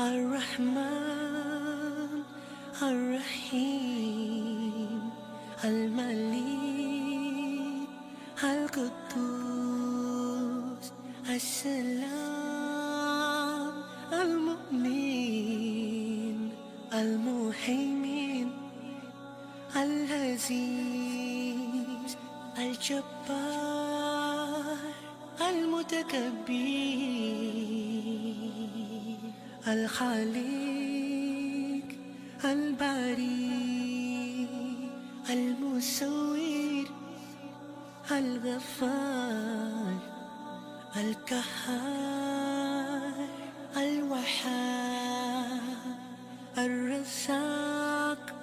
الرحمن الرحيم الملك القدوس السلام المؤمن المهيمن العزيز الجبار المتكبر الخالق الباري المصور الغفار القهار الوهاب الرزاق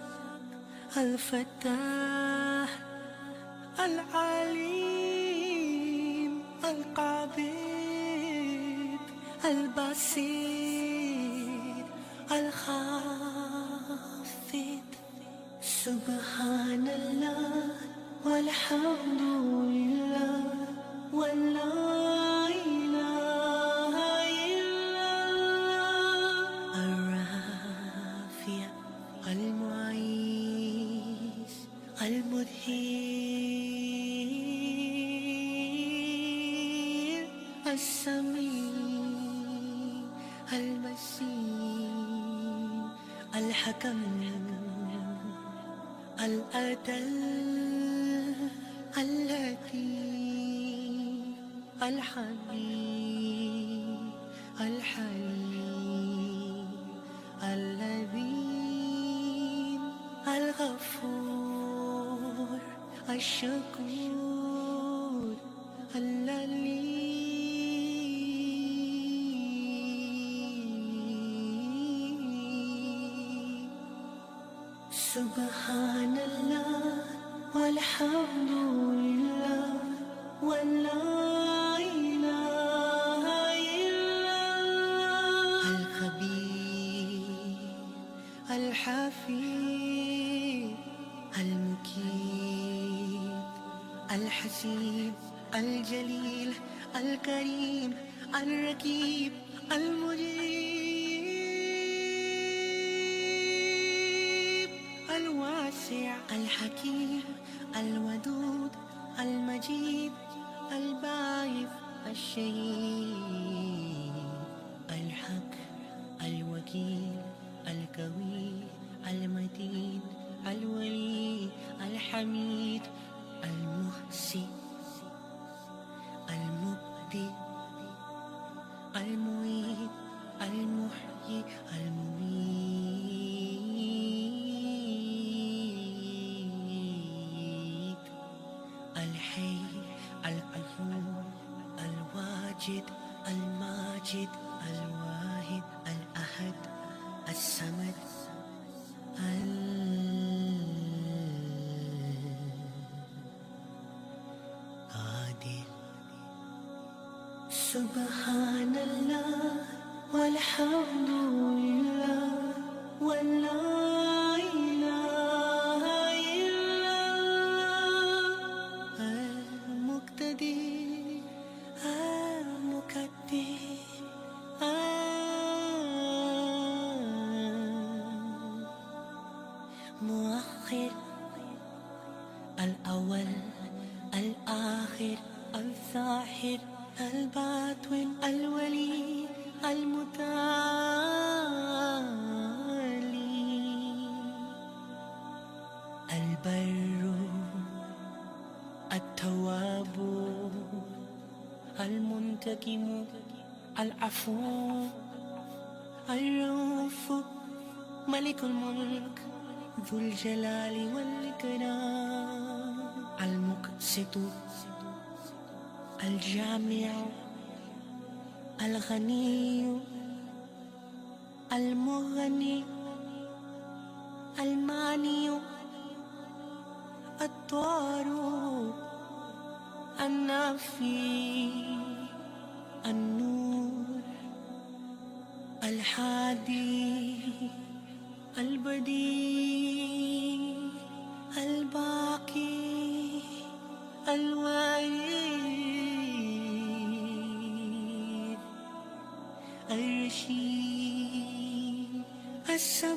الفتاح العليم القابض البصير الخافض. سبحان الله والحمد لله ولا إله إلا الله. الرافع المعيز المدهر السميع البصير الحكم العدل اللطيف الحبيب الحليم اللذيذ الغفور الشكور اللليم. سبحان الله والحمد لله ولا إله إلا الله. الخبير الحفيظ المكيد الحسيب الجليل الكريم الرقيب المجيب الواسع الحكيم الودود المجيد الباعث الشهيد الحق الوكيل القوي المتين الولي الحميد المحسن المبدئ المعيد المحيي المميت الحي القيوم الواجد الماجد الواحد الأحد الصمد القادر. سبحان الله والحمد لله ولا إله إلا الله. المقتدر المقدر مؤخر الأول الآخر الظاهر الباطن الولي المتعالي البر التواب المنتقم العفو الرؤوف ملك الملك ذو الجلال والإكرام المقسط الجامع الغني المغني الماني الضار النافي النور الحادي البديع الباقي الوارث الرشيد Assalamu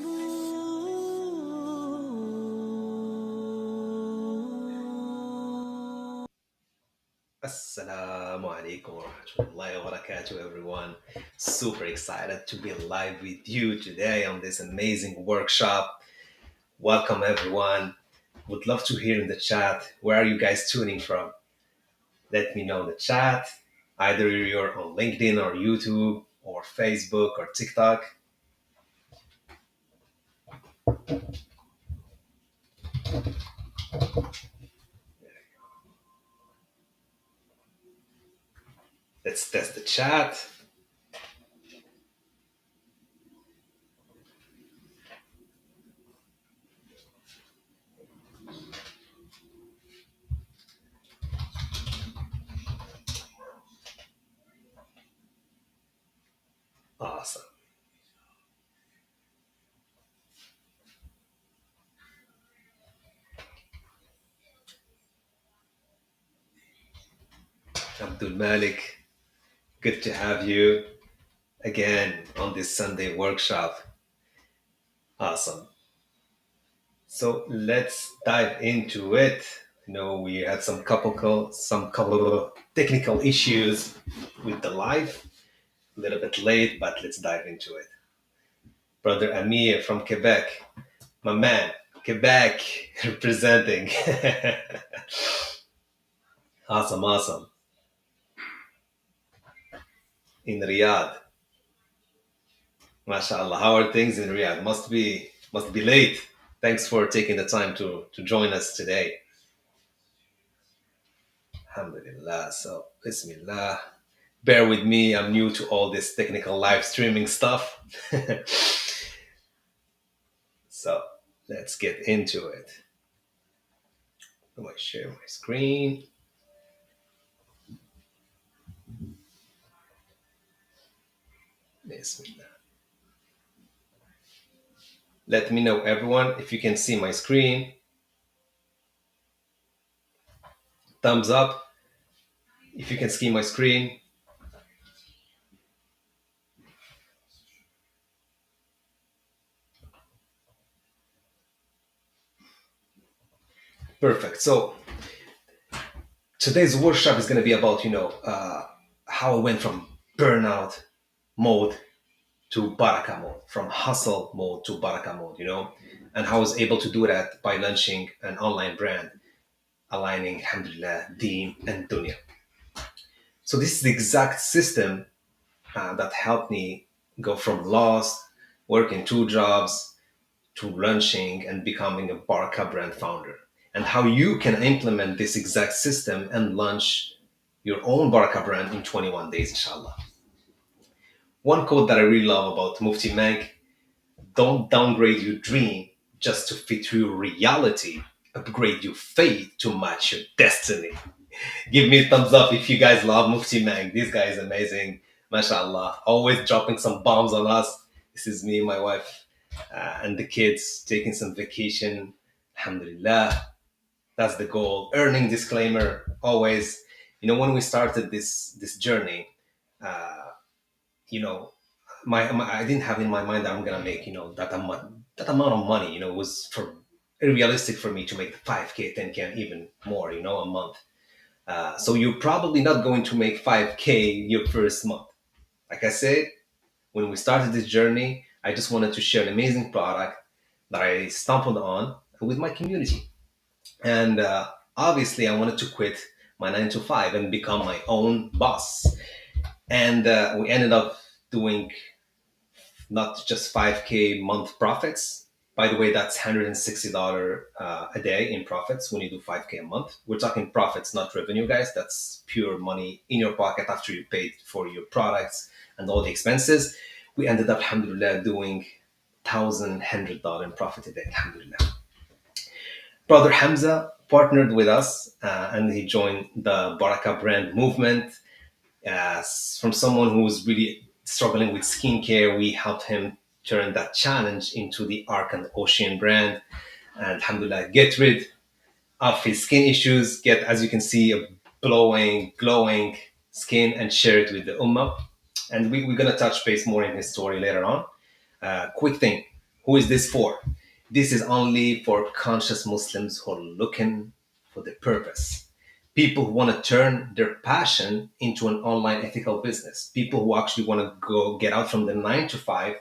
alaikum wa rahmatullahi wa barakatuh, everyone. Super excited to be live with you today on this amazing workshop. Welcome, everyone. Would love to hear in the chat where are you guys tuning from? Let me know in the chat. Either you're on LinkedIn or YouTube or Facebook or TikTok. Let's test the chat. Awesome. Abdul Malik, good to have you again on this Sunday workshop. Awesome. So let's dive into it. We had some couple of technical issues with the live, a little bit late, but let's dive into it. Brother Amir from Quebec, my man, Quebec representing. Awesome, awesome. In Riyadh, mashallah. How are things in Riyadh? Must be late. Thanks for taking the time to join us today. Alhamdulillah. So, Bismillah. Bear with me, I'm new to all this technical live streaming stuff. So let's get into it. I'm going to share my screen. Bismillah. Let me know, everyone, if you can see my screen. Thumbs up if you can see my screen. Perfect. So today's workshop is going to be about, how I went from burnout mode to Barakah mode, from hustle mode to Barakah mode, and how I was able to do that by launching an online brand, aligning, alhamdulillah, Deen and Dunya. So this is the exact system that helped me go from lost, working two jobs, to launching and becoming a Barakah brand founder. And how you can implement this exact system and launch your own Barakah brand in 21 days, inshallah. One quote that I really love about Mufti Mank: don't downgrade your dream just to fit your reality, upgrade your faith to match your destiny. Give me a thumbs up if you guys love Mufti Mang. This guy is amazing. MashaAllah. Always dropping some bombs on us. This is me, my wife, and the kids taking some vacation. Alhamdulillah. That's the goal. Earning disclaimer always. When we started this journey, uh, you know, my I didn't have in my mind that I'm gonna make that amount of money. It was for realistic for me to make 5K, 10K, and even more. A month. So you're probably not going to make 5K your first month. Like I said, when we started this journey, I just wanted to share an amazing product that I stumbled on with my community. And obviously, I wanted to quit my 9 to 5 and become my own boss. And we ended up doing not just 5K month profits. By the way, that's $160 a day in profits when you do 5K a month. We're talking profits, not revenue, guys. That's pure money in your pocket after you paid for your products and all the expenses. We ended up, alhamdulillah, doing $1,100 in profit a day, alhamdulillah. Brother Hamza partnered with us and he joined the Barakah brand movement. From someone who was really struggling with skincare, we helped him turn that challenge into the Ark and Ocean brand, and alhamdulillah, get rid of his skin issues, get, as you can see, a glowing skin, and share it with the Ummah. And we're going to touch base more in his story later on. Quick thing. Who is this for? This is only for conscious Muslims who are looking for the purpose. People who want to turn their passion into an online ethical business. People who actually want to go get out from the 9 to 5,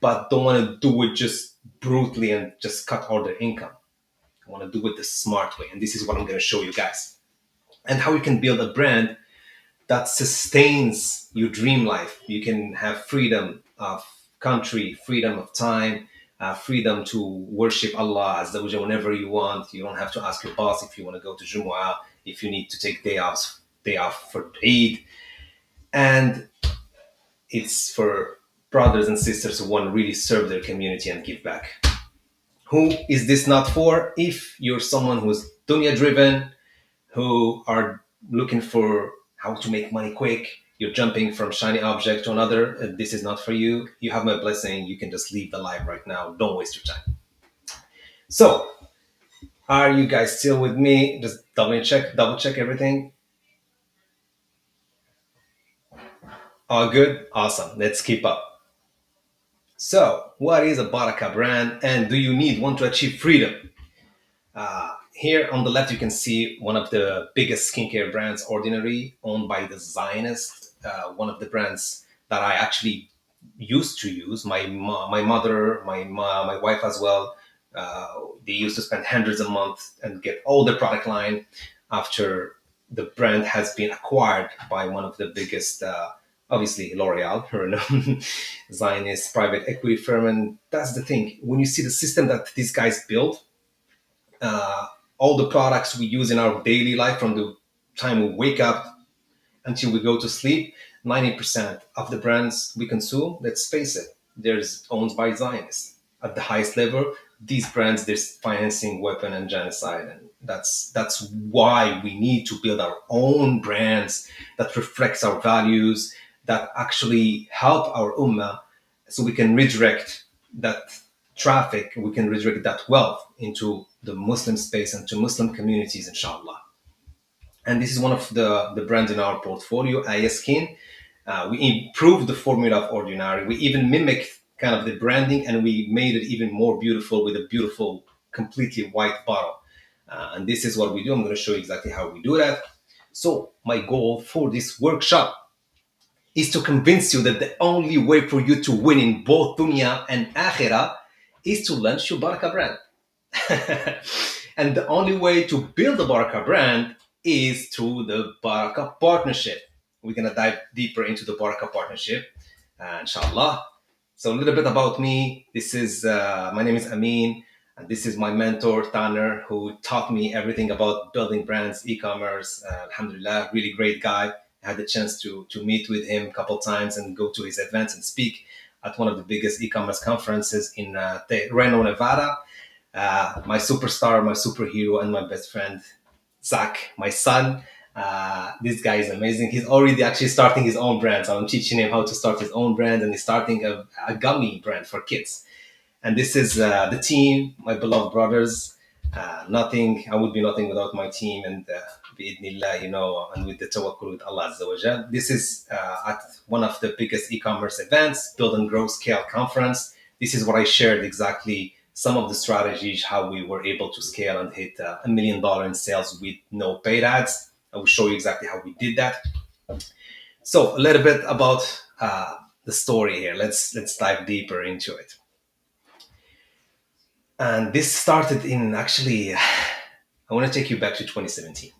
but don't want to do it just brutally and just cut all their income. I want to do it the smart way. And this is what I'm going to show you guys. And how you can build a brand that sustains your dream life. You can have freedom of country, freedom of time, freedom to worship Allah as the whenever you want. You don't have to ask your boss if you want to go to Jumu'ah, if you need to take day off for Eid. And it's for brothers and sisters who want to really serve their community and give back. Who is this not for? If you're someone who's dunya driven, who are looking for how to make money quick, you're jumping from shiny object to another, this is not for you. You have my blessing. You can just leave the live right now. Don't waste your time. So, are you guys still with me? Just double check everything. All good? Awesome. Let's keep up. So, what is a Barakah brand and do you need one to achieve freedom? Here on the left, you can see one of the biggest skincare brands, Ordinary, owned by the Zionist. One of the brands that I actually used to use. My mother, my wife as well. They used to spend hundreds a month and get all the product line. After the brand has been acquired by one of the biggest, obviously L'Oreal, her Zionist private equity firm. And that's the thing. When you see the system that these guys built, uh, all the products we use in our daily life from the time we wake up until we go to sleep, 90% of the brands we consume, let's face it, there's owned by Zionists. At the highest level, these brands, there's financing, weapon, and genocide. And that's why we need to build our own brands that reflects our values, that actually help our ummah so we can redirect that traffic, we can redirect that wealth into the Muslim space and to Muslim communities, inshallah. And this is one of the brands in our portfolio, Ayaskin. We improved the formula of Ordinary. We even mimicked kind of the branding and we made it even more beautiful with a beautiful, completely white bottle. And this is what we do. I'm going to show you exactly how we do that. So my goal for this workshop is to convince you that the only way for you to win in both dunya and akhirah is to launch your Barakah brand. And the only way to build a Barakah brand is through the Barakah partnership. We're going to dive deeper into the Barakah partnership, inshallah. So a little bit about me. This is, my name is Amin, and this is my mentor, Tanner, who taught me everything about building brands, e-commerce. Alhamdulillah, really great guy. I had the chance to meet with him a couple times and go to his events and speak at one of the biggest e-commerce conferences in Reno, Nevada. My superstar, my superhero, and my best friend, Zach, my son. This guy is amazing. He's already actually starting his own brand. So I'm teaching him how to start his own brand, and he's starting a gummy brand for kids. And this is the team, my beloved brothers. Nothing, I would be nothing without my team. And bi'idnillah, and with the tawakkul with Allah Azza wa Jal. This is at one of the biggest e-commerce events, Build and Grow Scale Conference. This is what I shared exactly some of the strategies, how we were able to scale and hit $1 million in sales with no paid ads. I will show you exactly how we did that. So a little bit about the story here. Let's dive deeper into it. And this started in actually, I want to take you back to 2017.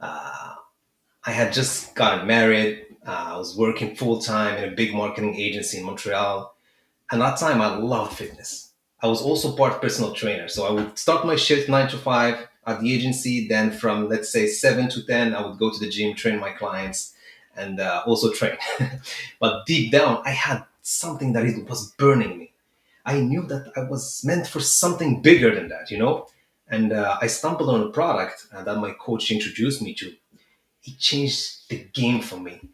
I had just gotten married. I was working full time in a big marketing agency in Montreal. And that time I loved fitness. I was also part personal trainer. So I would start my shift 9 to 5 at the agency. Then from, let's say, 7 to 10, I would go to the gym, train my clients, and also train. But deep down, I had something that it was burning me. I knew that I was meant for something bigger than that. And I stumbled on a product that my coach introduced me to. It changed the game for me.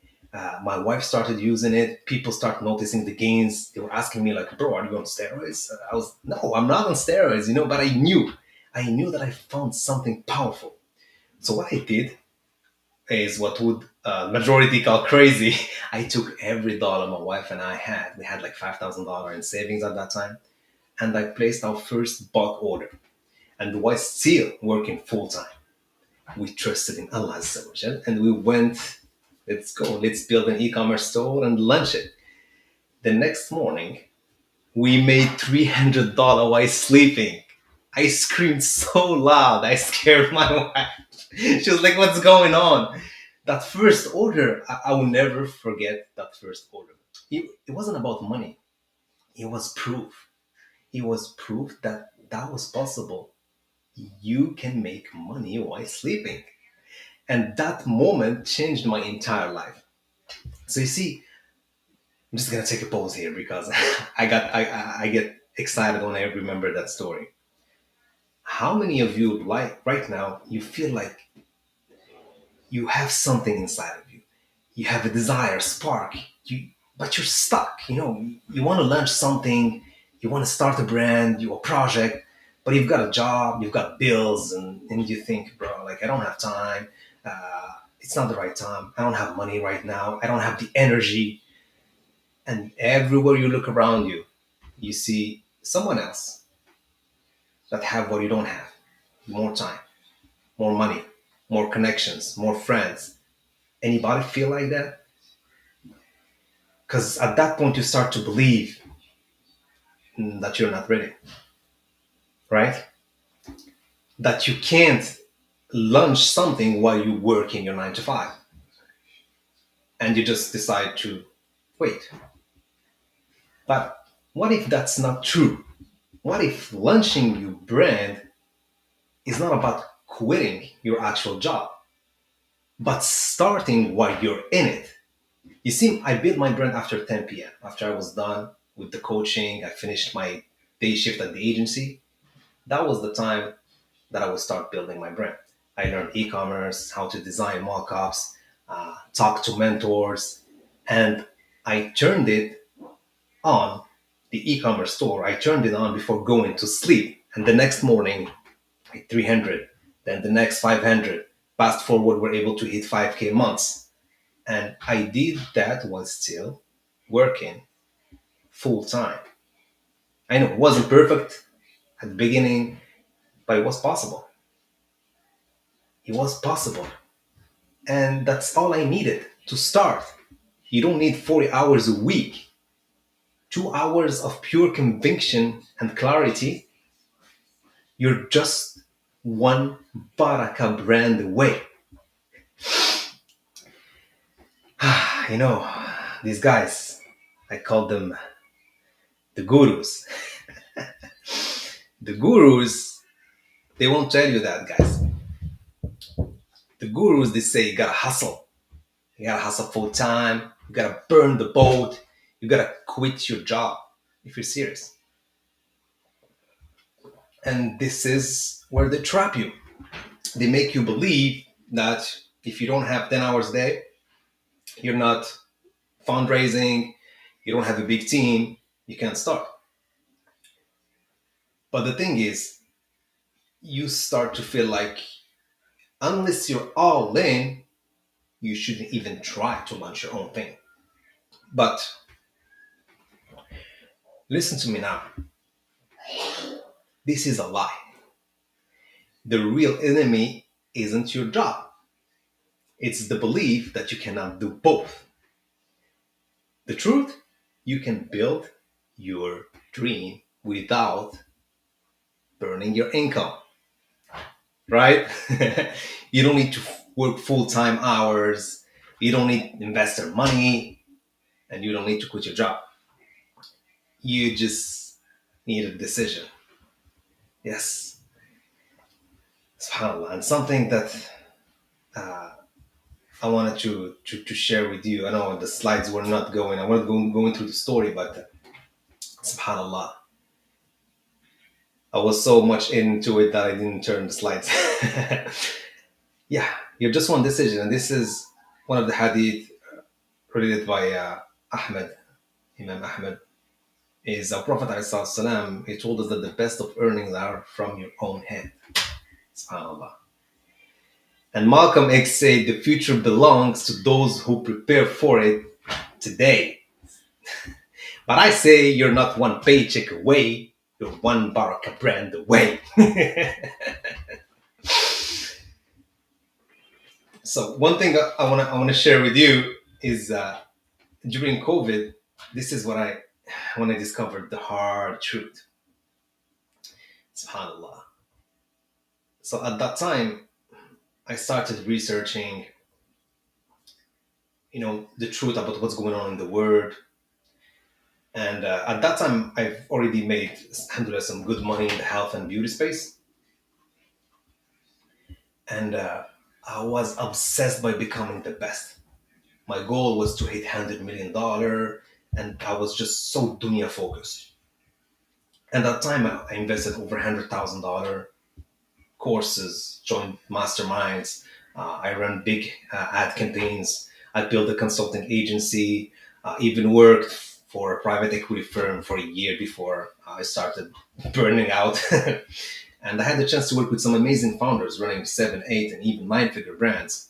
My wife started using it. People start noticing the gains. They were asking me like, "Bro, are you on steroids?" I was, "No, I'm not on steroids," but I knew that I found something powerful. So what I did is what would majority call crazy. I took every dollar my wife and I had. We had like $5,000 in savings at that time. and I placed our first bulk order. And while still working full time, we trusted in Allah Azza wa Jal, and we went, let's go, let's build an e-commerce store and launch it. The next morning, we made $300 while sleeping. I screamed so loud, I scared my wife. She was like, "What's going on?" That first order, I will never forget that first order. It wasn't about money, it was proof. It was proof that that was possible. You can make money while sleeping. And that moment changed my entire life. So you see, I'm just gonna take a pause here because I get excited when I remember that story. How many of you, like right now, you feel like you have something inside of you? You have a desire, spark, but you're stuck. You want to launch something, you want to start a brand, a project, but you've got a job, you've got bills, and you think, bro, like I don't have time. It's not the right time. I don't have money right now. I don't have the energy. And everywhere you look around you, you see someone else that have what you don't have: more time, more money, more connections, more friends. Anybody feel like that? Because at that point you start to believe that you're not ready, right? That you can't launch something while you work in your 9 to 5, and you just decide to wait. But what if that's not true? What if launching your brand is not about quitting your actual job, but starting while you're in it? You see, I built my brand after 10 p.m. After I was done with the coaching, I finished my day shift at the agency. That was the time that I would start building my brand. I learned e-commerce, how to design mockups, talk to mentors, and I turned it on, the e-commerce store. I turned it on before going to sleep, and the next morning, like 300, then the next 500. Fast forward, we're able to hit 5K months, and I did that while still working full time. I know it wasn't perfect at the beginning, but it was possible. It was possible. And that's all I needed to start. You don't need 40 hours a week. 2 hours of pure conviction and clarity. You're just one Barakah brand away. You know, these guys, I call them the gurus. The gurus, they won't tell you that, guys. The gurus, they say you gotta hustle. You gotta hustle full time. You gotta burn the boat. You gotta quit your job if you're serious. And this is where they trap you. They make you believe that if you don't have 10 hours a day, you're not fundraising, you don't have a big team, you can't start. But the thing is, you start to feel like unless you're all in, you shouldn't even try to launch your own thing. But listen to me now. This is a lie. The real enemy isn't your job. It's the belief that you cannot do both. The truth, you can build your dream without burning your income, right? You don't need to work full-time hours. You don't need investor money, and you don't need to quit your job. You just need a decision. Yes, subhanAllah. And something that uh, I wanted to share with you. I know the slides were not going. I wasn't going through the story, but subhanAllah, I was so much into it that I didn't turn the slides. Yeah, you're just one decision. And this is one of the hadith related by Ahmed, Imam Ahmed. Is our Prophet ﷺ, he told us that the best of earnings are from your own hand. SubhanAllah. And Malcolm X said the future belongs to those who prepare for it today. But I say you're not one paycheck away. You're one Barakah brand away. So one thing I wanna share with you is during COVID, this is what I when I discovered the hard truth. Subhanallah. So at that time, I started researching, the truth about what's going on in the world. And at that time, I've already made, alhamdulillah, some good money in the health and beauty space. And I was obsessed by becoming the best. My goal was to hit $100 million, and I was just so dunya focused. And at that time, I invested over $100,000 courses, joined masterminds. I run big ad campaigns. I built a consulting agency. Even worked for a private equity firm for a year before I started burning out. And I had the chance to work with some amazing founders running seven, eight, and even nine-figure brands.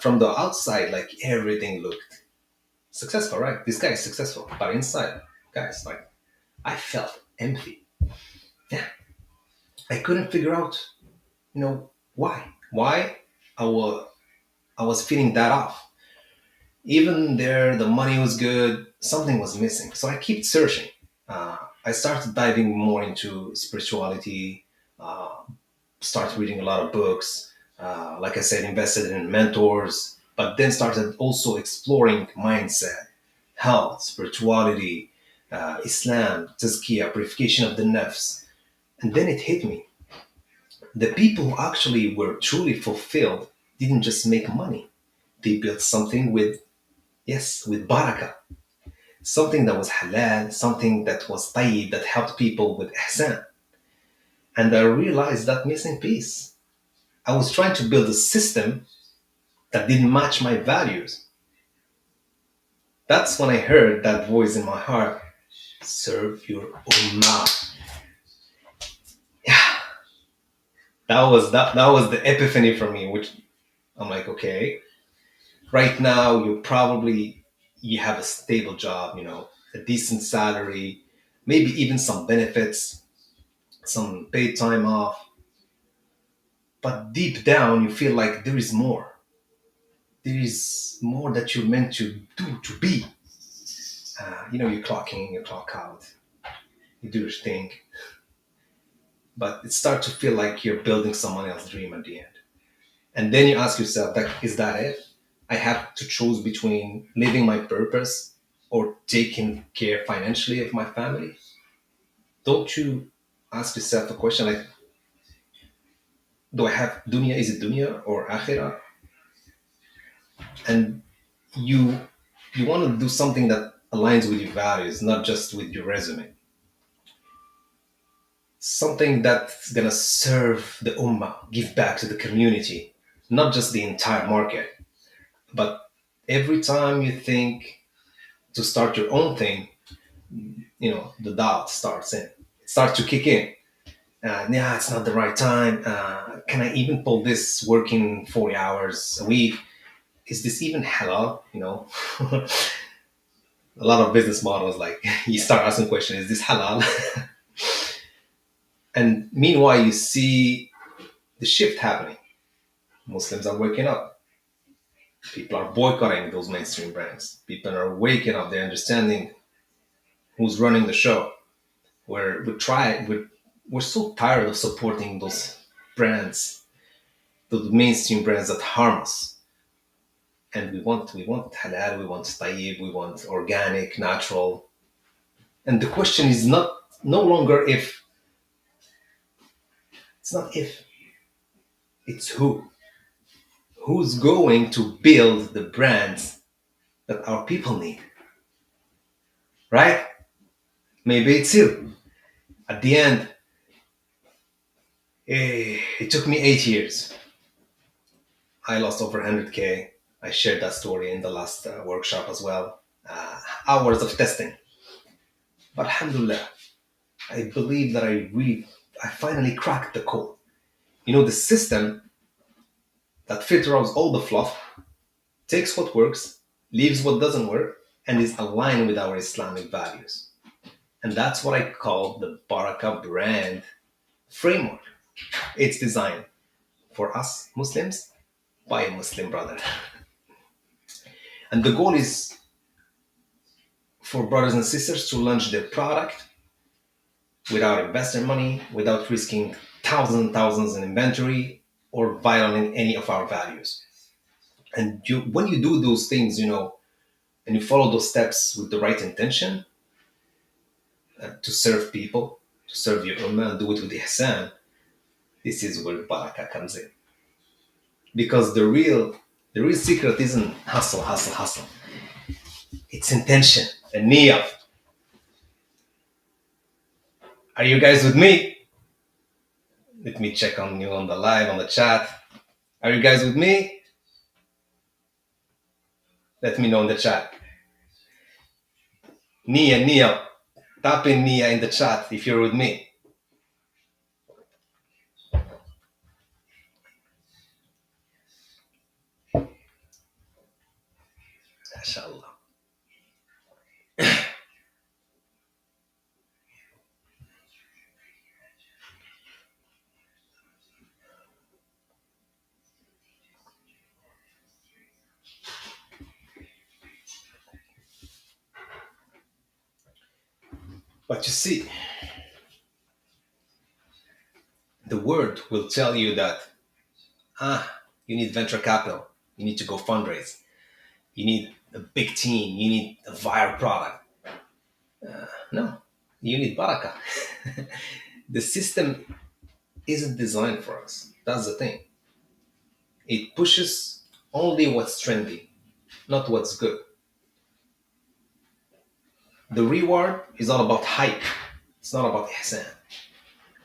From the outside, like everything looked successful, right? This guy is successful, but inside, guys, like I felt empty. Yeah, I couldn't figure out, why I was I was feeling that off. Even there, the money was good, something was missing. So I kept searching. I started diving more into spirituality, uh, started reading a lot of books. Like I said, invested in mentors, but then started also exploring mindset, health, spirituality, Islam, tazkiyah, purification of the nafs. And then it hit me. The people who actually were truly fulfilled didn't just make money. They built something with, yes, with barakah. Something that was halal, something that was tayyib, that helped people with ihsan. And I realized that missing piece. I was trying to build a system that didn't match my values. That's when I heard that voice in my heart, serve your ummah. Yeah, that was the epiphany for me, which I'm like, okay, right now you have a stable job, a decent salary, maybe even some benefits, some paid time off, but deep down you feel like there is more that you're meant to do, to be. You clock in, you clock out, you do your thing, but it starts to feel like you're building someone else's dream at the end. And then you ask yourself, is that it? I have to choose between living my purpose or taking care financially of my family. Don't you ask yourself a question like, do I have dunya? Is it dunya or akhirah? And you you want to do something that aligns with your values, not just with your resume. Something that's gonna serve the ummah, give back to the community, not just the entire market. But every time you think to start your own thing, the doubt starts in. It starts to kick in. Yeah, it's not the right time. Can I even pull this working 40 hours a week? Is this even halal? A lot of business models, like you start asking questions, is this halal? And meanwhile, you see the shift happening. Muslims are waking up. People are boycotting those mainstream brands. People are waking up. They're understanding who's running the show. We're so tired of supporting those brands, those mainstream brands that harm us. And we want halal, we want tayyib, we want organic, natural. And the question is not no longer if, it's not if, it's who's going to build the brands that our people need, right? Maybe it's you. At the end, it took me 8 years. I lost over 100K. I shared that story in the last workshop as well. Hours of testing. But alhamdulillah, I believe that I finally cracked the code. The system that filters all the fluff, takes what works, leaves what doesn't work, and is aligned with our Islamic values. And that's what I call the Barakah brand framework. It's designed for us Muslims by a Muslim brother. And the goal is for brothers and sisters to launch their product without investor money, without risking thousands and thousands in inventory or violating any of our values. And when you do those things, and you follow those steps with the right intention to serve people, to serve your ummah, and do it with ihsan, this is where barakah comes in. Because the real secret isn't hustle, hustle, hustle. It's intention and niyyah. Are you guys with me? Let me check on you on the live, on the chat. Are you guys with me? Let me know in the chat. Nia, Nia. Tap in Nia in the chat if you're with me. MashaAllah. But you see, the word will tell you that, you need venture capital. You need to go fundraise. You need a big team. You need a viral product. No, you need barakah. The system isn't designed for us. That's the thing. It pushes only what's trendy, not what's good. The reward is all about hype. It's not about ihsan.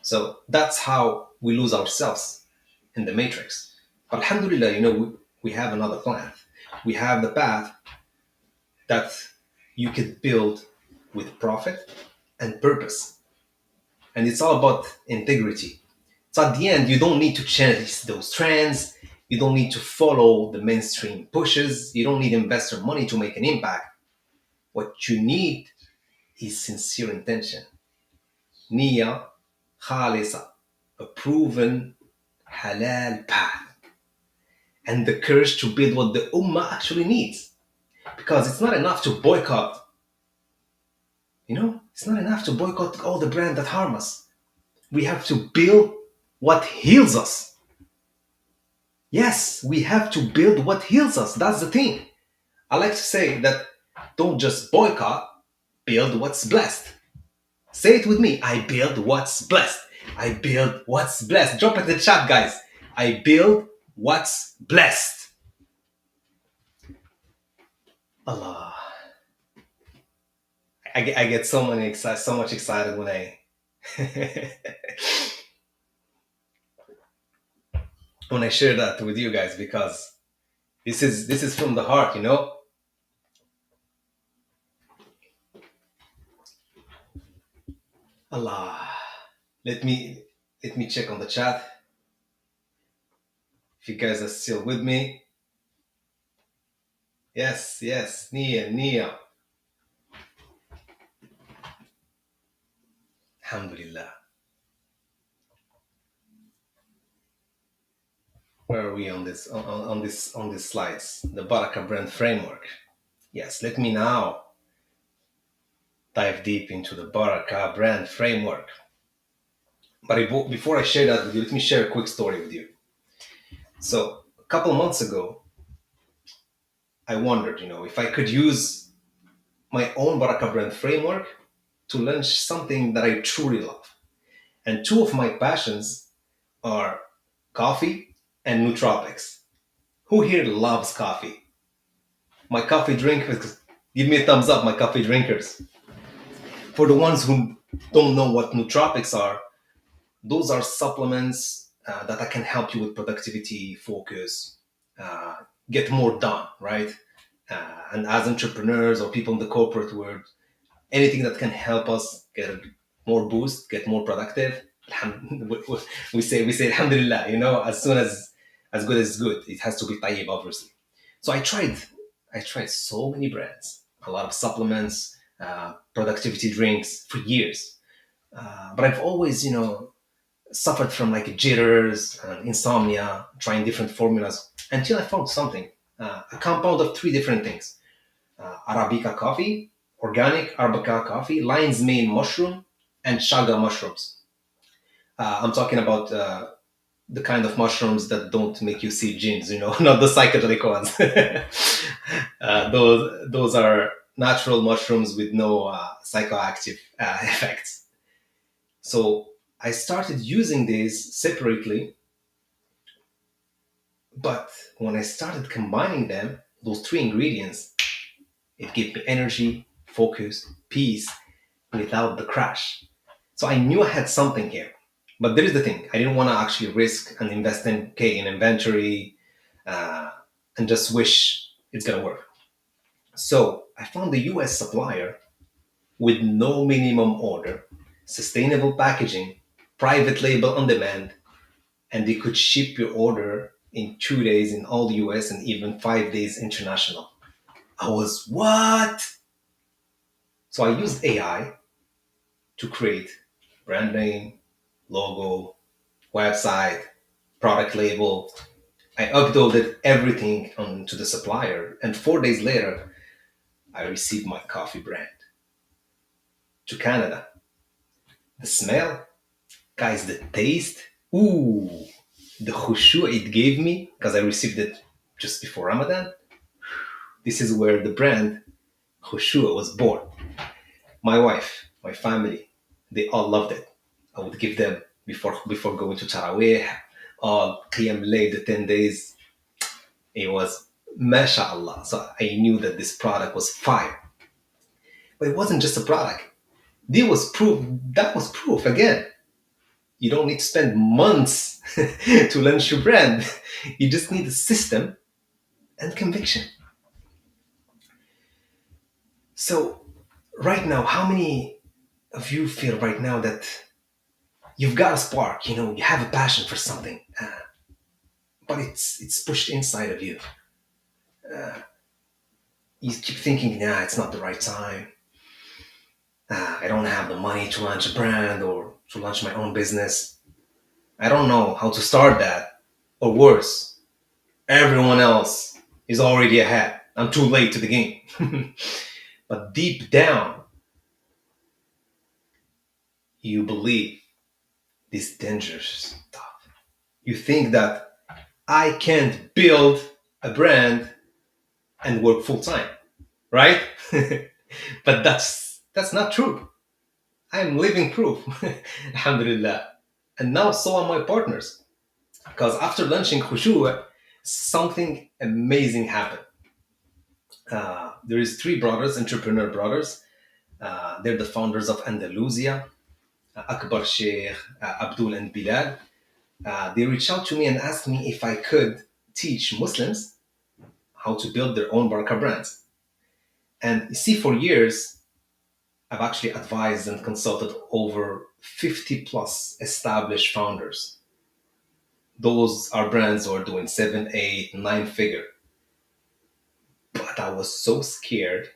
So that's how we lose ourselves in the matrix. Alhamdulillah, we have another path. We have the path that you could build with profit and purpose. And it's all about integrity. So at the end, you don't need to chase those trends. You don't need to follow the mainstream pushes. You don't need investor money to make an impact. What you need is sincere intention. Niya khalisa, a proven halal path, and the courage to build what the ummah actually needs. Because it's not enough to boycott, it's not enough to boycott all the brands that harm us. We have to build what heals us. Yes, we have to build what heals us. That's the thing. I like to say that don't just boycott, build what's blessed. Say it with me. I build what's blessed. I build what's blessed. Drop it in the chat, guys. I build what's blessed. Allah. I get so much excited when I when I share that with you guys, because this is from the heart. Allah. Let me check on the chat if you guys are still with me. Yes, yes, Nia, Nia. Alhamdulillah. Where are we on this on these slides? The Barakah brand framework. Yes, let me now dive deep into the Barakah brand framework. But before I share that with you, let me share a quick story with you. So a couple of months ago, I wondered, if I could use my own Barakah brand framework to launch something that I truly love. And two of my passions are coffee and nootropics. Who here loves coffee? My coffee drinkers, give me a thumbs up, my coffee drinkers. For the ones who don't know what nootropics are, those are supplements that can help you with productivity, focus, get more done, right? And as entrepreneurs or people in the corporate world, anything that can help us get a more boost, get more productive, we say alhamdulillah, as soon as good as good. It has to be tayyib, obviously. So I tried so many brands, a lot of supplements, productivity drinks for years. But I've always, suffered from like jitters and insomnia, trying different formulas until I found something, a compound of three different things: Arabica coffee, organic Arabica coffee, lion's mane mushroom, and chaga mushrooms. I'm talking about the kind of mushrooms that don't make you see jinns, not the psychedelic ones. Those are natural mushrooms with no psychoactive effects. So I started using these separately, but when I started combining them, those three ingredients, it gave me energy, focus, peace without the crash. So I knew I had something here. But there is the thing: I didn't want to actually risk and invest in inventory uh, and just wish it's gonna work. So I found a US supplier with no minimum order, sustainable packaging, private label on demand, and they could ship your order in 2 days in all the US and even 5 days international. I was, what? So I used AI to create brand name, logo, website, product label. I uploaded everything onto the supplier, and 4 days later, I received my coffee brand to Canada. The smell, guys, the taste, ooh, the khushu it gave me because I received it just before Ramadan. This is where the brand khushu was born. My wife, my family, they all loved it. I would give them before going to Taraweeh, all Qiyam Layl, the 10 days. It was mashallah. So I knew that this product was fire. But it wasn't just a product. There was proof. That was proof again. You don't need to spend months to launch your brand. You just need a system and conviction. So right now, how many of you feel right now that you've got a spark, you have a passion for something, but it's pushed inside of you. You keep thinking, nah, it's not the right time. I don't have the money to launch a brand or to launch my own business. I don't know how to start that. Or worse, everyone else is already ahead. I'm too late to the game. But deep down, you believe this dangerous stuff. You think that I can't build a brand and work full time, right? But that's not true. I am living proof. Alhamdulillah. And now so are my partners. Because after launching Khushu, something amazing happened. There is three brothers, entrepreneur brothers. They're the founders of Andalusia, Akbar Sheikh, Abdul and Bilal. They reached out to me and asked me if I could teach Muslims how to build their own Barakah brands. And you see, for years, I've actually advised and consulted over 50 plus established founders. Those are brands who are doing seven, eight, nine figure. But I was so scared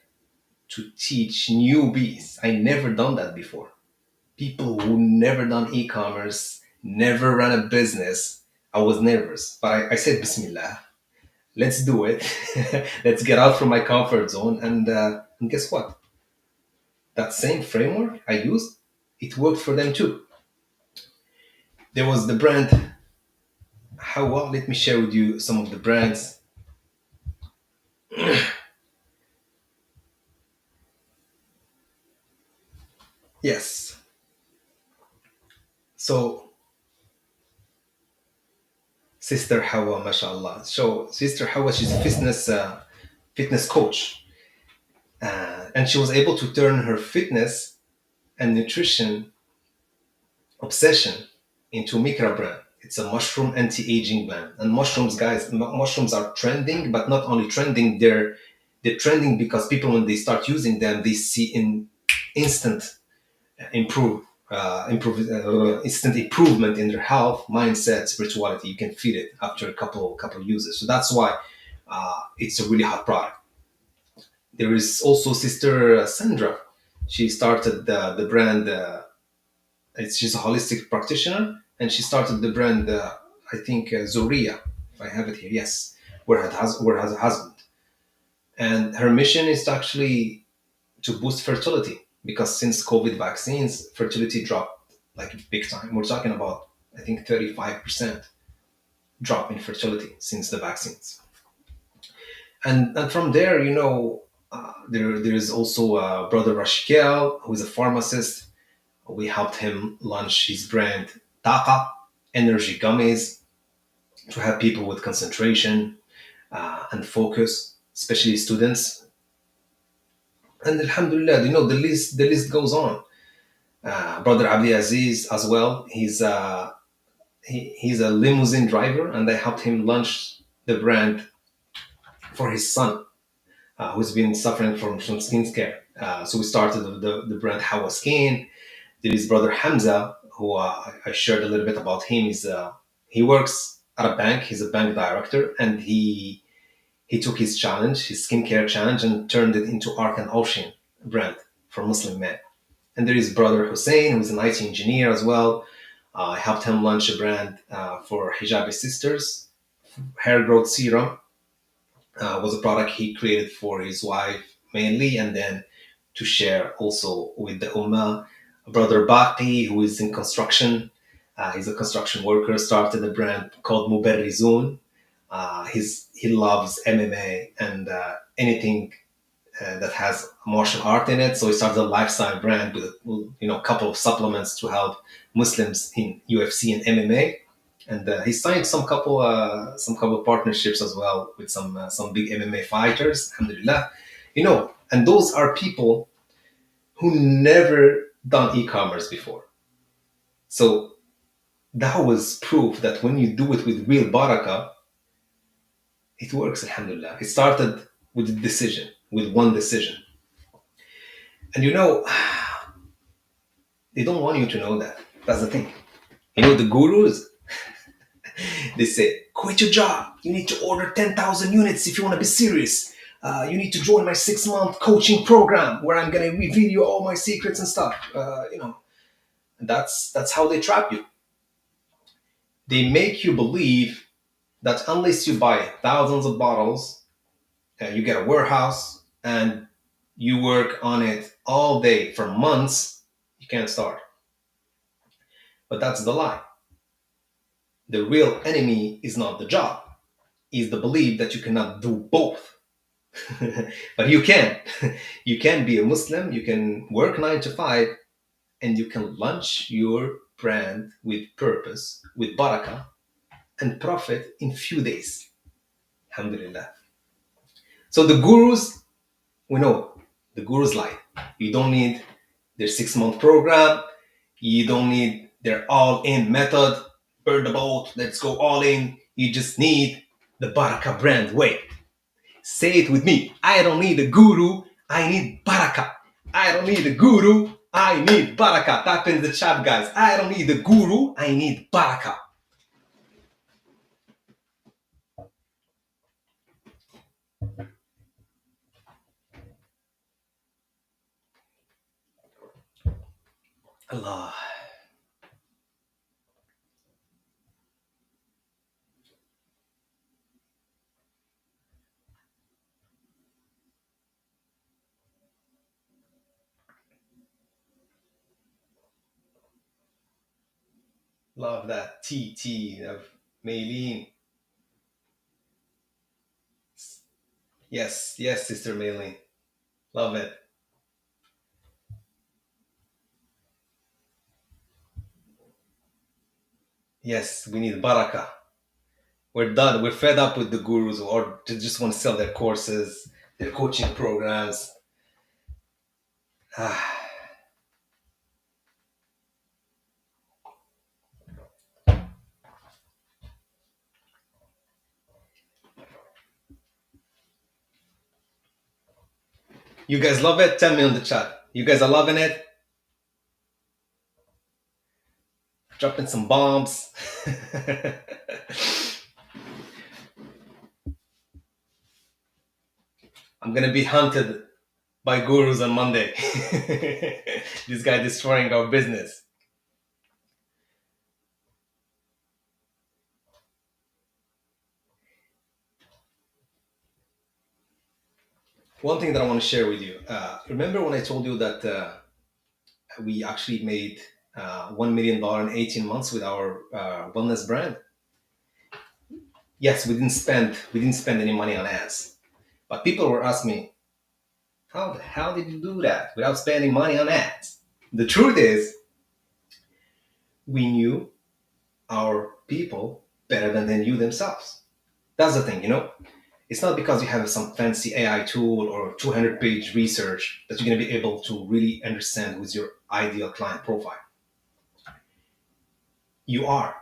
to teach newbies. I never done that before. People who never done e-commerce, never run a business. I was nervous, but I said, Bismillah, let's do it. Let's get out from my comfort zone. And guess what? That same framework I used, it worked for them too. There was the brand. How well? Let me share with you some of the brands. Yes. So Sister Hawa, mashallah. So Sister Hawa, she's a fitness coach, and she was able to turn her fitness and nutrition obsession into Mikra brand. It's a mushroom anti-aging brand. And mushrooms, guys, mushrooms are trending, but not only trending, they're trending because people, when they start using them, they see in instant instant improvement in their health, mindset, spirituality. You can feel it after a couple uses. So that's why it's a really hot product. There is also Sister Sandra. She started the brand. She's a holistic practitioner, and she started the brand. I think Zoria, if I have it here. Yes, where has a husband, and her mission is to actually to boost fertility because since COVID vaccines, fertility dropped like big time. We're talking about I think 35% drop in fertility since the vaccines, and from there, there is also brother Rashkel, who is a pharmacist. We helped him launch his brand Taqa energy gummies to help people with concentration and focus, especially students. And Alhamdulillah, the list goes on. Brother Abdi Aziz as well. He's a limousine driver, and I helped him launch the brand for his son, who's been suffering from skin care. So we started the brand Hawa Skin. There is brother Hamza, who I shared a little bit about him. He works at a bank. He's a bank director, and he took his challenge, his skincare challenge, and turned it into Ark and Ocean brand for Muslim men. And there is brother Hussein, who's an IT engineer as well. I helped him launch a brand for hijabi sisters. Hair growth serum was a product he created for his wife mainly, and then to share also with the Ummah. Brother Baqi, who is in construction, he's a construction worker, started a brand called Muberrizun. He loves MMA and anything that has martial art in it. So he started a lifestyle brand with a couple of supplements to help Muslims in UFC and MMA. And he signed some couple of partnerships as well with some big MMA fighters. Alhamdulillah, and those are people who never done e-commerce before. So that was proof that when you do it with real barakah, it works. Alhamdulillah, it started with a decision, with one decision, and they don't want you to know that. That's the thing. The gurus, they say, quit your job. You need to order 10,000 units if you want to be serious. You need to join my 6-month coaching program where I'm going to reveal you all my secrets and stuff. That's how they trap you. They make you believe that unless you buy thousands of bottles, you get a warehouse, and you work on it all day for months, you can't start. But that's the lie. The real enemy is not the job, is the belief that you cannot do both. But you can. You can be a Muslim, you can work 9 to 5, and you can launch your brand with purpose, with barakah, and profit in few days. Alhamdulillah. So the gurus, we know the gurus lie. You don't need their 6-month program. You don't need their all-in method. Burn the boat, let's go all in. You just need the barakah brand way. Say it with me. I don't need a guru. I need barakah. I don't need a guru. I need barakah. Type in the chat, guys. I don't need a guru. I need barakah. Allah. Love that. TT of Maylene. Yes, yes, Sister Maylene. Love it. Yes, we need barakah. We're done. We're fed up with the gurus or just want to sell their courses, their coaching programs. Ah, you guys love it? Tell me on the chat. You guys are loving it? Dropping some bombs. I'm gonna be hunted by gurus on Monday. This guy destroying our business. One thing that I want to share with you. Remember when I told you that we actually made $1 million in 18 months with our wellness brand? Yes, we didn't spend any money on ads, but people were asking me, how the hell did you do that without spending money on ads? The truth is, we knew our people better than they knew themselves. That's the thing, you know. It's not because you have some fancy AI tool or 200-page research that you're going to be able to really understand who's your ideal client profile. You are.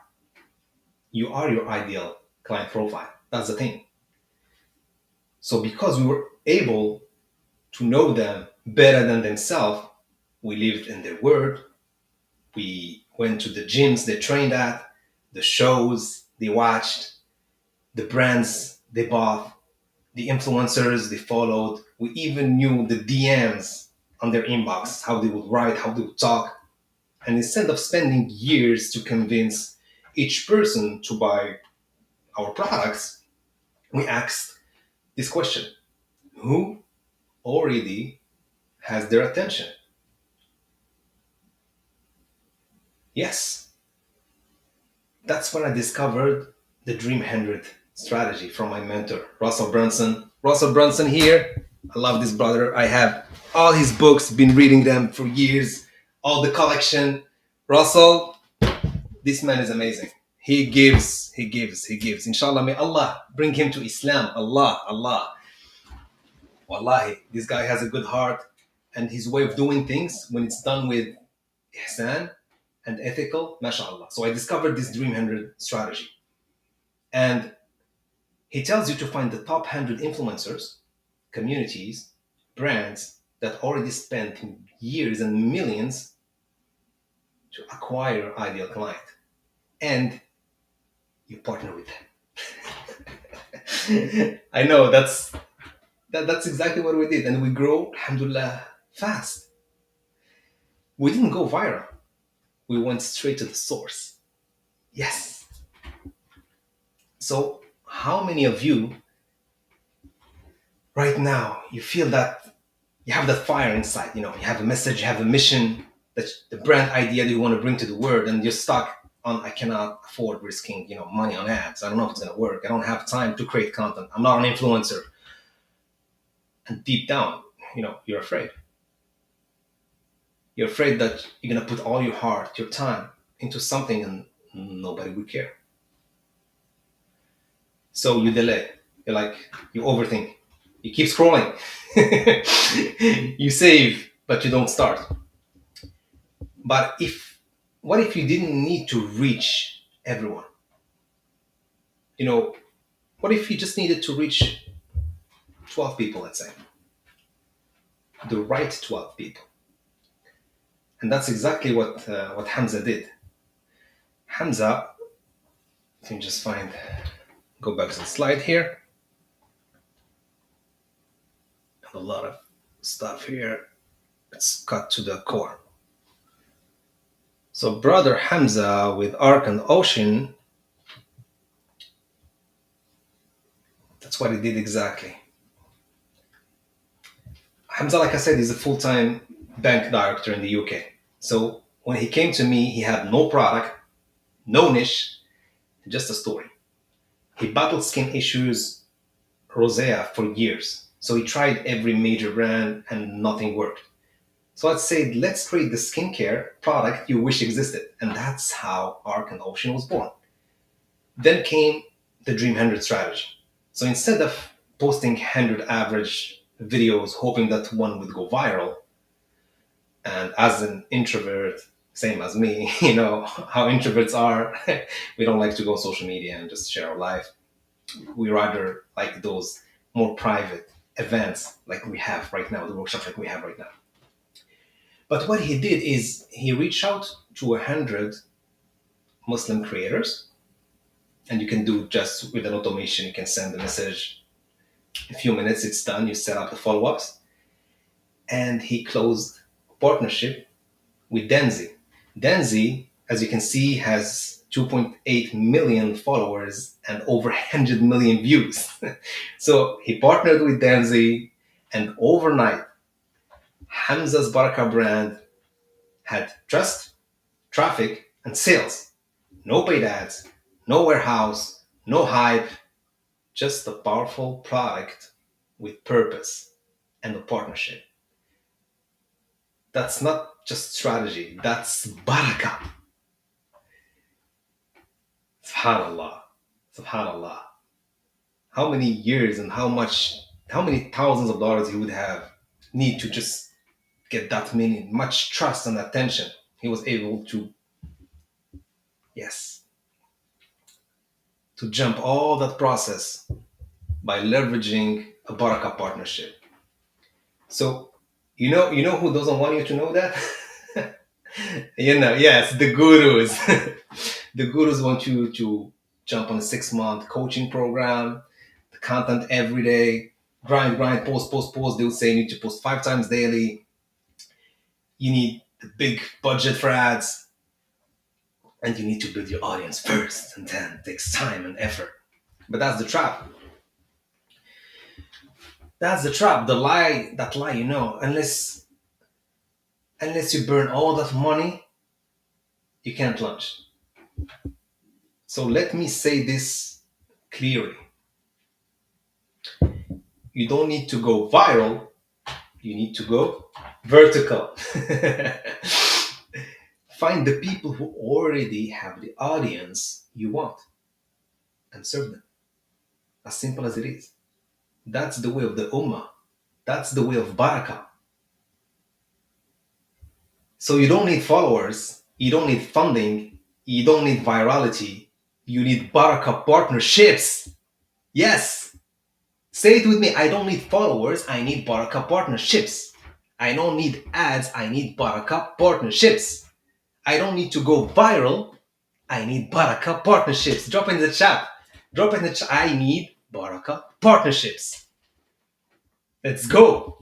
You are your ideal client profile. That's the thing. So because we were able to know them better than themselves, we lived in their word. We went to the gyms they trained at, the shows they watched, the brands they bought, the influencers they followed. We even knew the DMs on their inbox, how they would write, how they would talk. And instead of spending years to convince each person to buy our products, we asked this question: who already has their attention? Yes, that's when I discovered the Dream 100 strategy from my mentor, Russell Brunson. Russell Brunson here. I love this brother. I have all his books, been reading them for years, all the collection. Russell, this man is amazing. He gives, he gives, he gives. Inshallah, may Allah bring him to Islam. Allah, Allah. Wallahi, this guy has a good heart, and his way of doing things, when it's done with ihsan and ethical, mashallah. So I discovered this Dream 100 strategy. And he tells you to find the top 100 influencers, communities, brands that already spent years and millions to acquire your ideal client. And you partner with them. I know that's exactly what we did. And we grow, alhamdulillah, fast. We didn't go viral. We went straight to the source. Yes. So how many of you right now you feel that you have that fire inside, you know, you have a message, you have a mission, that the brand idea that you want to bring to the world, and you're stuck on, I cannot afford risking, you know, money on ads. I don't know if it's going to work. I don't have time to create content. I'm not an influencer. And deep down, you know, you're afraid. You're afraid that you're going to put all your heart, your time into something and nobody would care. So you delay. You're like, you overthink. You keep scrolling. You save, but you don't start. But what if you didn't need to reach everyone? You know, what if you just needed to reach 12 people, let's say, the right 12 people? And that's exactly what Hamza did. Hamza, you can just go back to the slide here. A lot of stuff here. Let's cut to the core. So, brother Hamza with Ark and Ocean, that's what he did exactly. Hamza, like I said, is a full-time bank director in the UK. So when he came to me, he had no product, no niche, just a story. He battled skin issues, rosacea, for years. So he tried every major brand and nothing worked. So I said, let's create the skincare product you wish existed. And that's how Ark and Ocean was born. Then came the Dream 100 strategy. So instead of posting 100 average videos hoping that one would go viral, and as an introvert, same as me, you know how introverts are, we don't like to go on social media and just share our life. We rather like those more private events like we have right now, the workshops like we have right now. But what he did is he reached out to 100 Muslim creators, and you can do just with an automation, you can send a message, a few minutes, it's done, you set up the follow-ups. and he closed a partnership with Denzi. Denzi, as you can see, has 2.8 million followers and over 100 million views. So he partnered with Denzi, and overnight, Hamza's Barakah brand had trust, traffic, and sales. No paid ads, no warehouse, no hype, just a powerful product with purpose and a partnership. That's not just strategy, that's barakah. Subhanallah. Subhanallah. How many years and how many thousands of dollars he would have need to just get that many, much trust and attention. He was able to, yes, to jump all that process by leveraging a barakah partnership. So, you know who doesn't want you to know that? Yes, the gurus. The gurus want you to jump on a 6 month coaching program, the content every day, grind, grind, post, post, post. They would say you need to post 5 times daily. You need the big budget for ads, and you need to build your audience first, and then it takes time and effort. But that's the trap. That's the trap. The lie, that lie, unless you burn all that money, you can't launch. So let me say this clearly. You don't need to go viral, you need to go vertical. Find the people who already have the audience you want and serve them. As simple as it is. That's the way of the Ummah. That's the way of Barakah. So you don't need followers, you don't need funding, you don't need virality, you need Barakah partnerships. Yes, say it with me. I don't need followers, I need Barakah partnerships. I don't need ads, I need Barakah partnerships. I don't need to go viral, I need Barakah partnerships. Drop in the chat. Drop in the chat. I need Barakah partnerships. Let's go.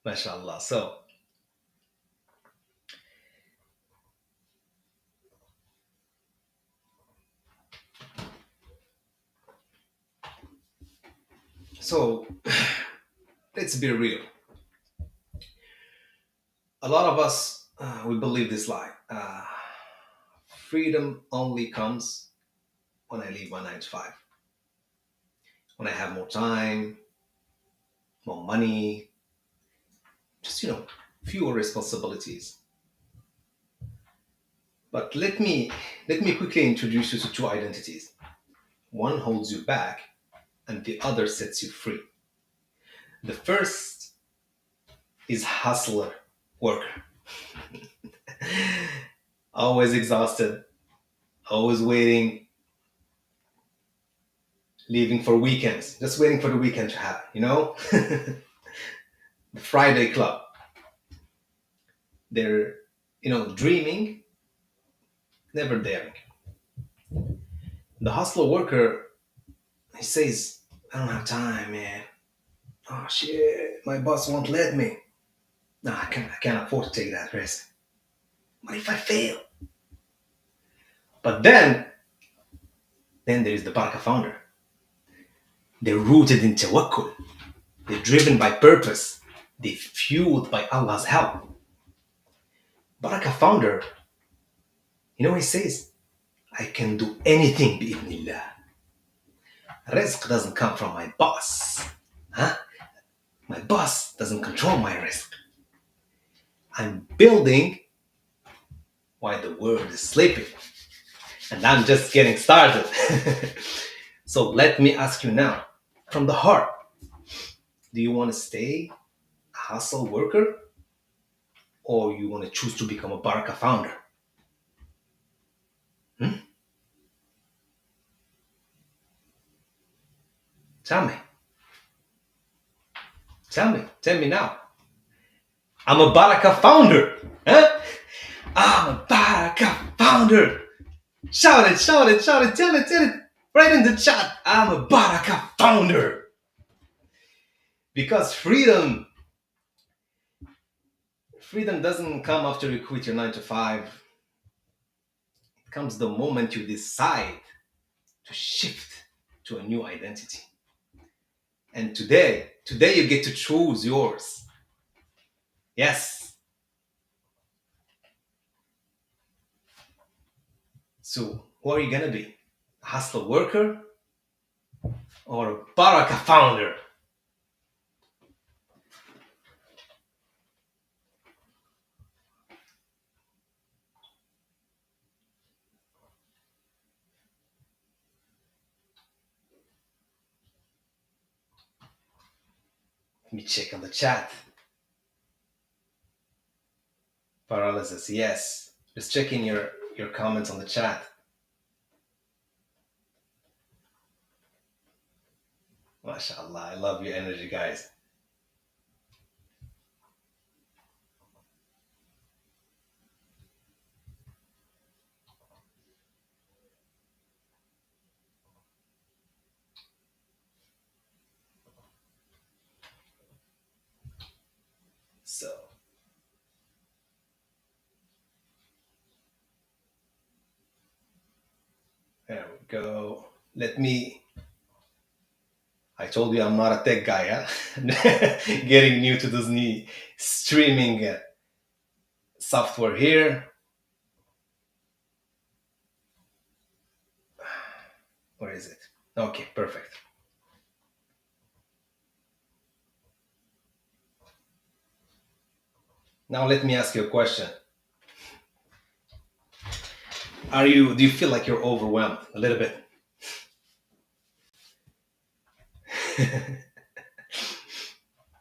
MashaAllah. So let's be real. A lot of us, we believe this lie. Freedom only comes when I leave my 9 to 5. When I have more time, more money, just, fewer responsibilities. But let me quickly introduce you to two identities. One holds you back and the other sets you free. The first is hustler, worker. Always exhausted, always waiting, leaving for weekends, just waiting for the weekend to happen. The Friday club. They're, dreaming, never daring. The hustler worker, he says, I don't have time, man. Oh shit, my boss won't let me. No, I can't afford to take that risk. What if I fail? But then there is the Barakah founder. They're rooted in tawakkul. They're driven by purpose. They're fueled by Allah's help. Barakah founder, he says, I can do anything bi'idhnillah. Risk doesn't come from my boss. Huh? My boss doesn't control my risk. I'm building while the world is sleeping. And I'm just getting started. So let me ask you now, from the heart, do you want to stay hustle worker, or you want to choose to become a Barakah founder? Hmm? Tell me. Tell me now. I'm a Barakah founder. Huh? I'm a Barakah founder. Shout it, tell it. Right in the chat. I'm a Barakah founder. Because freedom doesn't come after you quit your 9 to 5. It comes the moment you decide to shift to a new identity. And today you get to choose yours. Yes. So who are you gonna be? A hustler worker or a Barakah founder? Let me check on the chat. Paralysis, yes. Just checking your comments on the chat. MashaAllah, I love your energy, guys. So there we go. I told you I'm not a tech guy, huh? Getting new to this new streaming software here. Where is it? Okay, perfect. Now let me ask you a question. Do you feel like you're overwhelmed a little bit?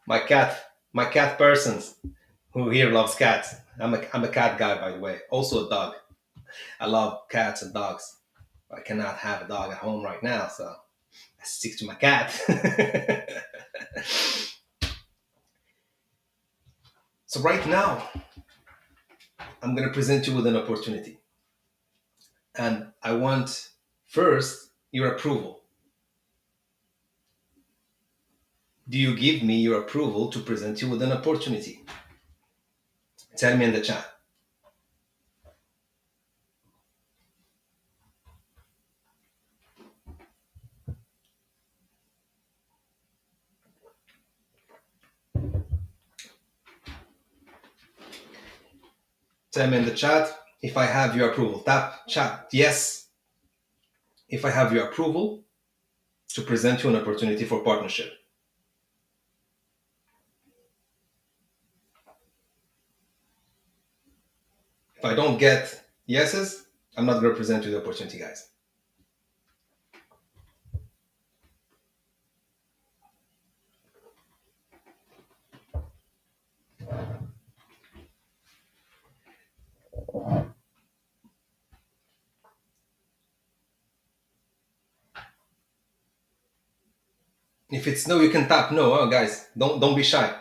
My cat persons who here loves cats. I'm a cat guy, by the way. Also a dog. I love cats and dogs. I cannot have a dog at home right now, so I stick to my cat. So right now, I'm gonna present you with an opportunity, and I want first your approval. Do you give me your approval to present you with an opportunity? Tell me in the chat. Tell me in the chat if I have your approval. Tap chat yes if I have your approval to present you an opportunity for partnership. If I don't get yeses, I'm not going to present you the opportunity, guys. If it's no, you can tap no, guys. Don't be shy.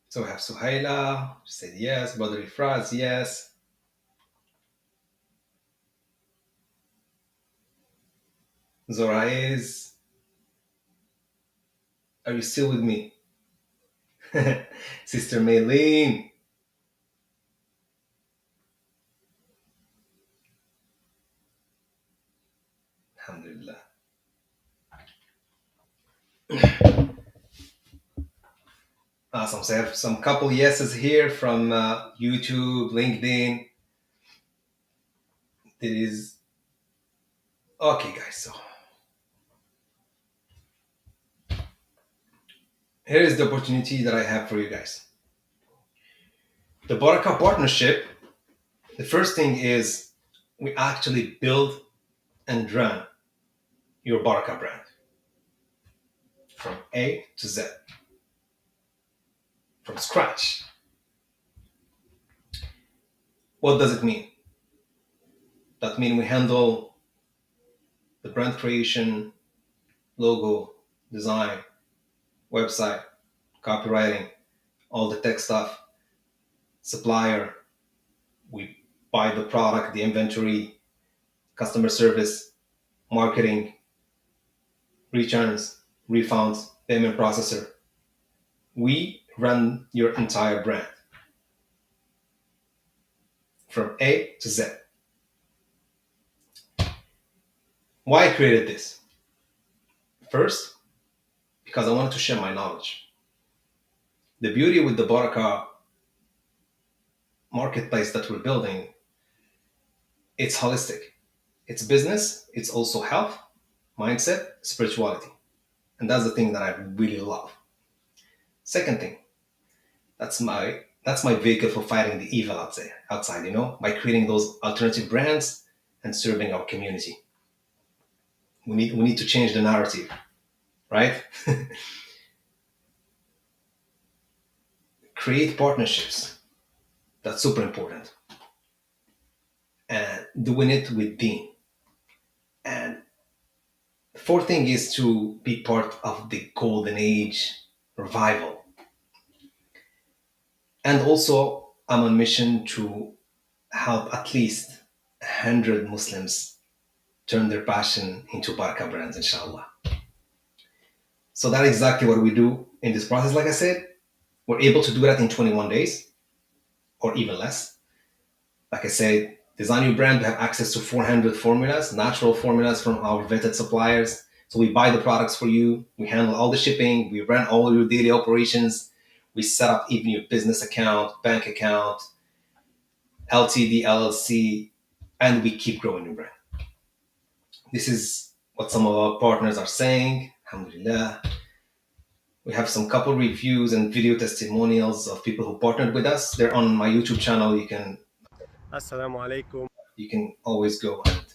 So we have Suhaila, she said yes. Brother Ifraz, yes. Zoraiz, are you still with me? Sister Maylene. Alhamdulillah. Awesome. So I have some couple yeses here from YouTube, LinkedIn. It is okay, guys. So here is the opportunity that I have for you guys. The Barakah partnership, the first thing is we actually build and run your Barakah brand from A to Z, from scratch. What does it mean? That means we handle the brand creation, logo, design, website, copywriting, all the tech stuff, supplier. We buy the product, the inventory, customer service, marketing, returns, refunds, payment processor. We run your entire brand from A to Z. Why I created this? First, because I wanted to share my knowledge. The beauty with the Baraka marketplace that we're building, it's holistic. It's business, it's also health, mindset, spirituality. And that's the thing that I really love. Second thing, that's my vehicle for fighting the evil outside, by creating those alternative brands and serving our community. We need to change the narrative, right? Create partnerships. That's super important. And doing it with Deen. And the fourth thing is to be part of the golden age revival. And also, I'm on mission to help at least 100 Muslims turn their passion into Barakah brands, inshallah. So that's exactly what we do in this process. Like I said, we're able to do that in 21 days or even less. Like I said, design your brand. We have access to 400 formulas, natural formulas from our vetted suppliers. So we buy the products for you. We handle all the shipping. We run all your daily operations. We set up even your business account, bank account, LTD, LLC, and we keep growing your brand. This is what some of our partners are saying. Alhamdulillah. We have some couple reviews and video testimonials of people who partnered with us. They're on my YouTube channel. Assalamu alaikum. You can always go and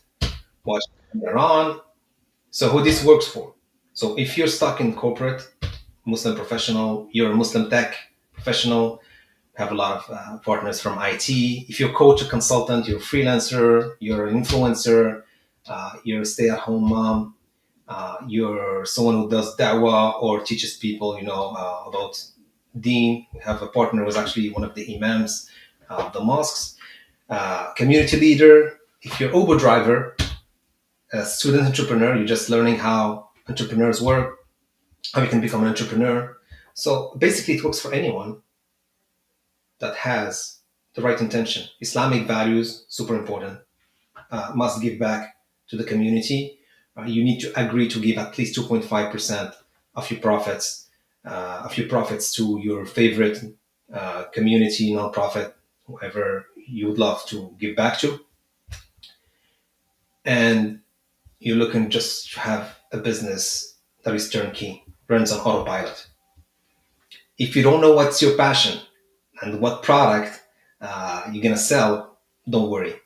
watch them later on. So who this works for? So if you're stuck in corporate, Muslim professional, you're a Muslim tech professional, we have a lot of partners from IT. If you're a coach, a consultant, you're a freelancer, you're an influencer, you're a stay-at-home mom, you're someone who does da'wah or teaches people, about Deen. We have a partner who's actually one of the imams of the mosques. Community leader. If you're Uber driver, a student entrepreneur, you're just learning how entrepreneurs work, how you can become an entrepreneur. So basically, it works for anyone that has the right intention. Islamic values, super important. Must give back to the community. You need to agree to give at least 2.5% of your profits to your favorite community, nonprofit, whoever you would love to give back to. And you're looking just to have a business that is turnkey, runs on autopilot. If you don't know what's your passion and what product you're gonna sell, don't worry.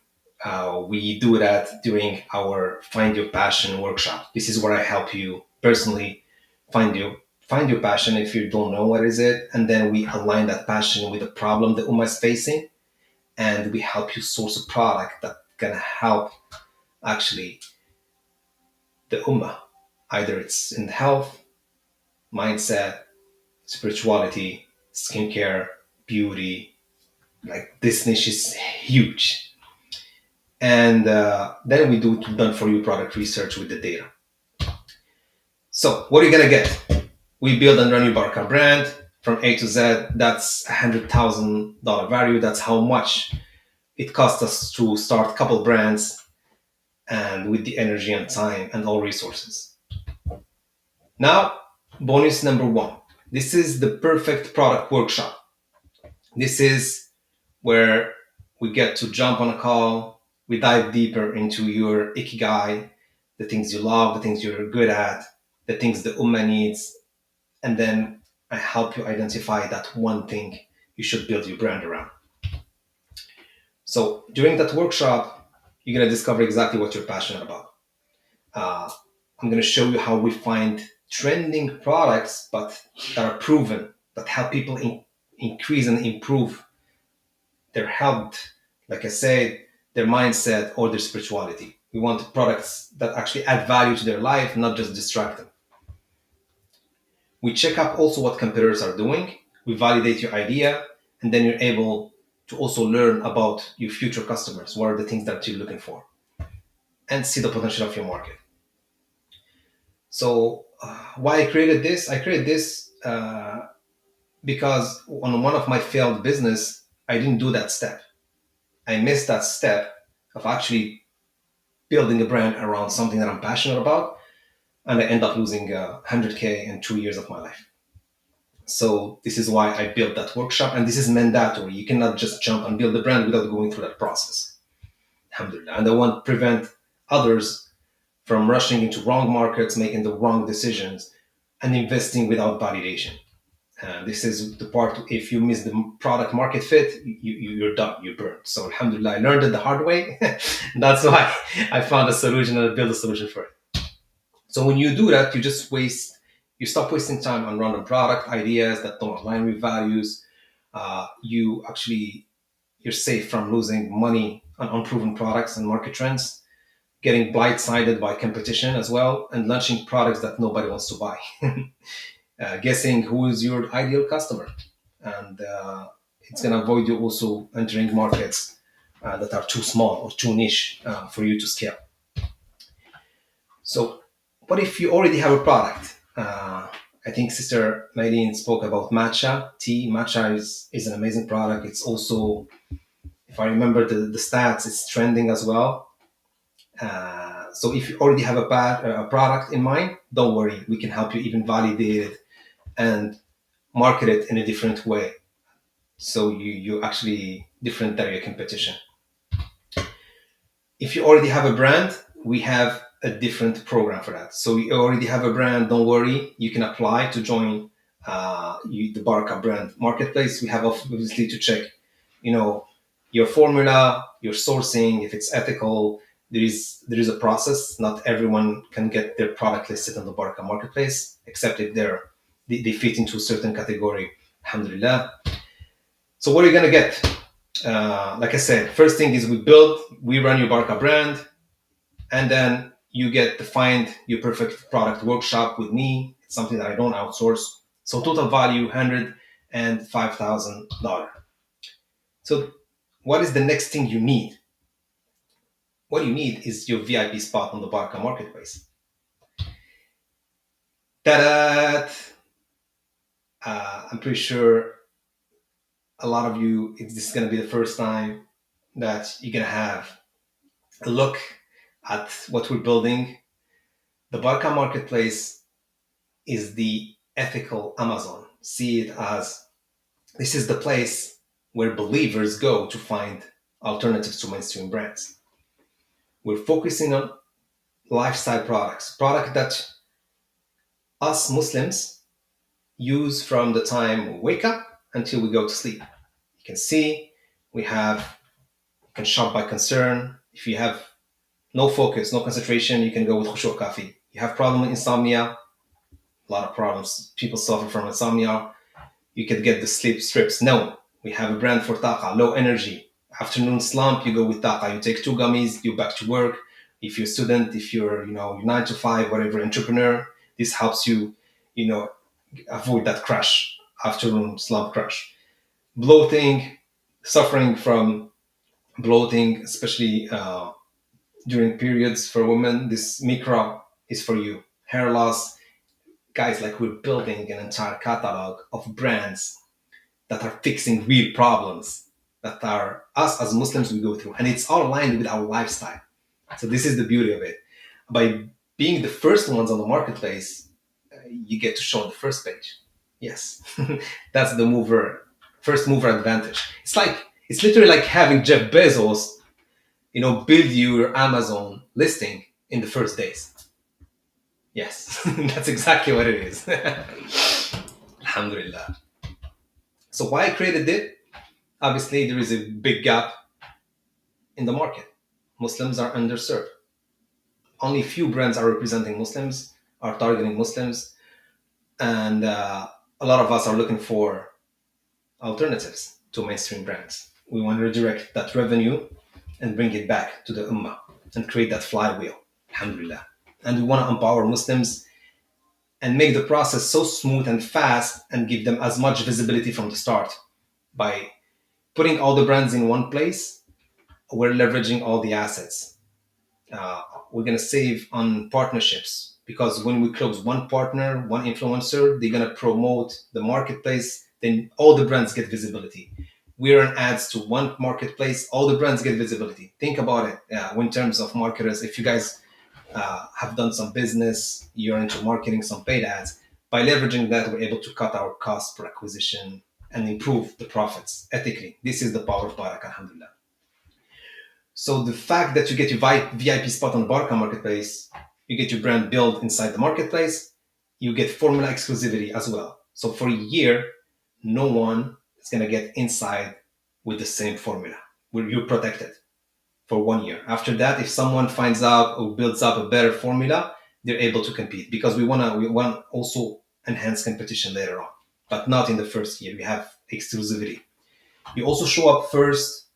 We do that during our Find Your Passion workshop. This is where I help you personally find your passion if you don't know what is it, and then we align that passion with the problem the Ummah is facing, and we help you source a product that gonna help actually the Ummah. Either it's in health, mindset, spirituality, skincare, beauty. Like this niche is huge. And then we do done for you product research with the data. So what are you gonna get? We build and run your Barakah brand from A to Z. That's $100,000 value. That's how much it cost us to start a couple brands, and with the energy and time and all resources. Now, bonus number one. This is the perfect product workshop. This is where we get to jump on a call. We dive deeper into your ikigai, the things you love, the things you're good at, the things the Ummah needs. And then I help you identify that one thing you should build your brand around. So during that workshop, you're going to discover exactly what you're passionate about. Uh, I'm going to show you how we find trending products, but that are proven, that help people increase and improve their health, like I said, their mindset or their spirituality. We want products that actually add value to their life, not just distract them. We check up also what competitors are doing. We validate your idea, and then you're able to also learn about your future customers. What are the things that you're looking for, and see the potential of your market. So, why I created this? I created this because on one of my failed business, I didn't do that step. I missed that step of actually building a brand around something that I'm passionate about, and I end up losing 100K in 2 years of my life. So this is why I built that workshop, and this is mandatory. You cannot just jump and build a brand without going through that process. Alhamdulillah. And I want to prevent others from rushing into wrong markets, making the wrong decisions, and investing without validation. This is the part, if you miss the product market fit, you're done, you're burned. So alhamdulillah, I learned it the hard way. That's why I found a solution and I built a solution for it. So when you do that, you stop wasting time on random product ideas that don't align with values. You actually, you're safe from losing money on unproven products and market trends, getting blindsided by competition as well, and launching products that nobody wants to buy. Guessing who is your ideal customer, and it's going to avoid you also entering markets that are too small or too niche for you to scale. So, what if you already have a product? I think Sister Maylene spoke about matcha tea. Matcha is an amazing product. It's also, if I remember the stats, it's trending as well. So if you already have a product in mind, don't worry. We can help you even validate it and market it in a different way. So you actually different than your competition. If you already have a brand, we have a different program for that. So you already have a brand, don't worry. You can apply to join the Barakah brand marketplace. We have obviously to check, your formula, your sourcing, if it's ethical. There is a process. Not everyone can get their product listed on the Barakah marketplace, except if they fit into a certain category. Alhamdulillah. So what are you gonna get? Like I said, first thing is we run your Barakah brand, and then you get to find your perfect product workshop with me. It's something that I don't outsource. So total value $105,000. So what is the next thing you need? What you need is your VIP spot on the Barakah marketplace. Ta-da! I'm pretty sure a lot of you, this is going to be the first time that you're going to have a look at what we're building. The Barakah marketplace is the ethical Amazon. See it as this is the place where believers go to find alternatives to mainstream brands. We're focusing on lifestyle products, product that us Muslims use from the time we wake up until we go to sleep. You can see you can shop by concern. If you have no focus, no concentration, you can go with khushu coffee. You have problem with insomnia, a lot of problems. People suffer from insomnia. You can get the sleep strips. No, we have a brand for taqa, low energy. Afternoon slump, you go with taqa. You take 2 gummies, you're back to work. If you're a student, if you're, 9 to 5, whatever, entrepreneur, this helps you, avoid that crash, afternoon slump crash. Bloating, suffering from bloating, especially during periods for women, this micro is for you. Hair loss, guys, like we're building an entire catalog of brands that are fixing real problems that are us as Muslims we go through, and it's all aligned with our lifestyle. So this is the beauty of it. By being the first ones on the marketplace, you get to show on the first page. Yes, that's the first mover advantage. It's literally like having Jeff Bezos, build your Amazon listing in the first days. Yes, that's exactly what it is. Alhamdulillah. So why I created it? Obviously, there is a big gap in the market. Muslims are underserved. Only few brands are representing Muslims, are targeting Muslims, and a lot of us are looking for alternatives to mainstream brands. We want to redirect that revenue and bring it back to the Ummah and create that flywheel, alhamdulillah. And we want to empower Muslims and make the process so smooth and fast and give them as much visibility from the start. By putting all the brands in one place, we're leveraging all the assets. uh, we're going to save on partnerships because when we close one partner, one influencer, they're going to promote the marketplace, then all the brands get visibility. We run ads to one marketplace, all the brands get visibility. Think about it in terms of marketers. If you guys have done some business, you're into marketing, some paid ads, by leveraging that, we're able to cut our cost per acquisition and improve the profits ethically. This is the power of Barakah, alhamdulillah. So the fact that you get your VIP spot on the Barakah marketplace, you get your brand built inside the marketplace, you get formula exclusivity as well. So for a year, no one is going to get inside with the same formula. Where you're protected for 1 year. After that, if someone finds out or builds up a better formula, they're able to compete because we want also enhance competition later on, but not in the first year. We have exclusivity. You also show up first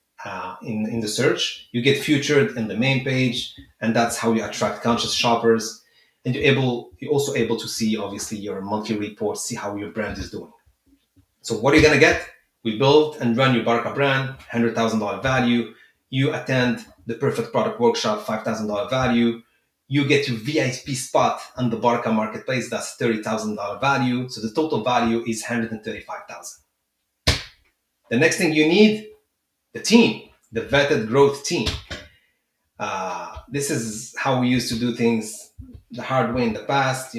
in the search. You get featured in the main page, and that's how you attract conscious shoppers. And you're also able to see obviously your monthly report, see how your brand is doing. So what are you gonna get? We build and run your Barakah brand, $100,000 value. You attend the perfect product workshop, $5,000 value. You get your VIP spot on the Barakah marketplace, that's $30,000 value. So the total value is $135,000. The next thing you need, the team, the vetted growth team. This is how we used to do things the hard way in the past.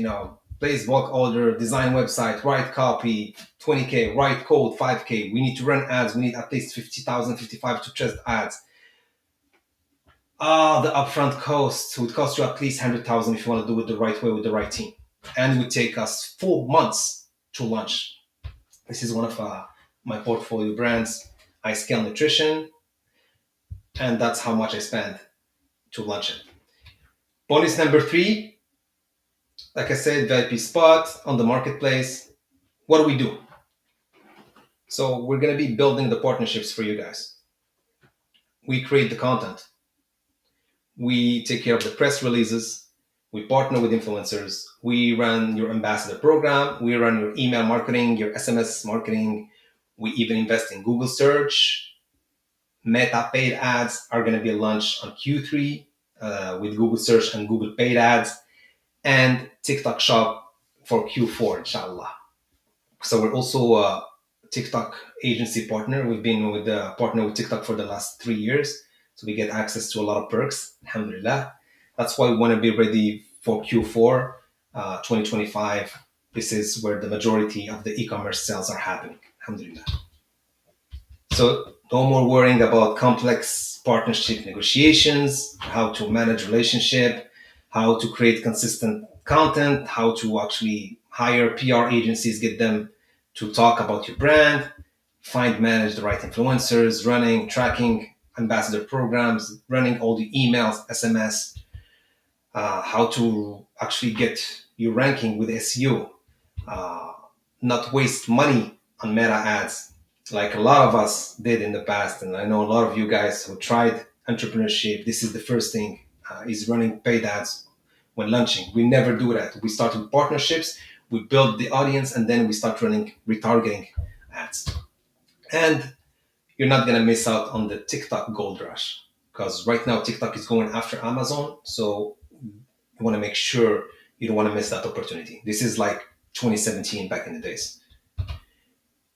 Place bulk order, design website, write copy, 20K, write code, 5K. We need to run ads. We need at least 50,000, 55 to test ads. The upfront cost would cost you at least 100,000 if you want to do it the right way with the right team. And it would take us 4 months to launch. This is one of my portfolio brands. I scale nutrition, and that's how much I spend to launch it. Bonus number 3, like I said, VIP spot on the marketplace. What do we do? So we're going to be building the partnerships for you guys. We create the content. We take care of the press releases. We partner with influencers. We run your ambassador program. We run your email marketing, your SMS marketing. We even invest in Google search. Meta paid ads are going to be launched on Q3 with Google search and Google paid ads, and TikTok shop for Q4, inshallah. So we're also a TikTok agency partner. We've been with the partner with TikTok for the last 3 years. So we get access to a lot of perks, alhamdulillah. That's why we want to be ready for Q4 2025. This is where the majority of the e-commerce sales are happening, alhamdulillah. So no more worrying about complex partnership negotiations, how to manage relationship, how to create consistent content, how to actually hire PR agencies, get them to talk about your brand, manage the right influencers, tracking ambassador programs, running all the emails, SMS, how to actually get your ranking with SEO, not waste money on meta ads like a lot of us did in the past. And I know a lot of you guys who tried entrepreneurship. This is the first thing, is running paid ads when launching. We never do that. We start with partnerships, we build the audience, and then we start running retargeting ads. And you're not going to miss out on the TikTok gold rush because right now TikTok is going after Amazon. So you want to make sure you don't want to miss that opportunity. This is like 2017 back in the days.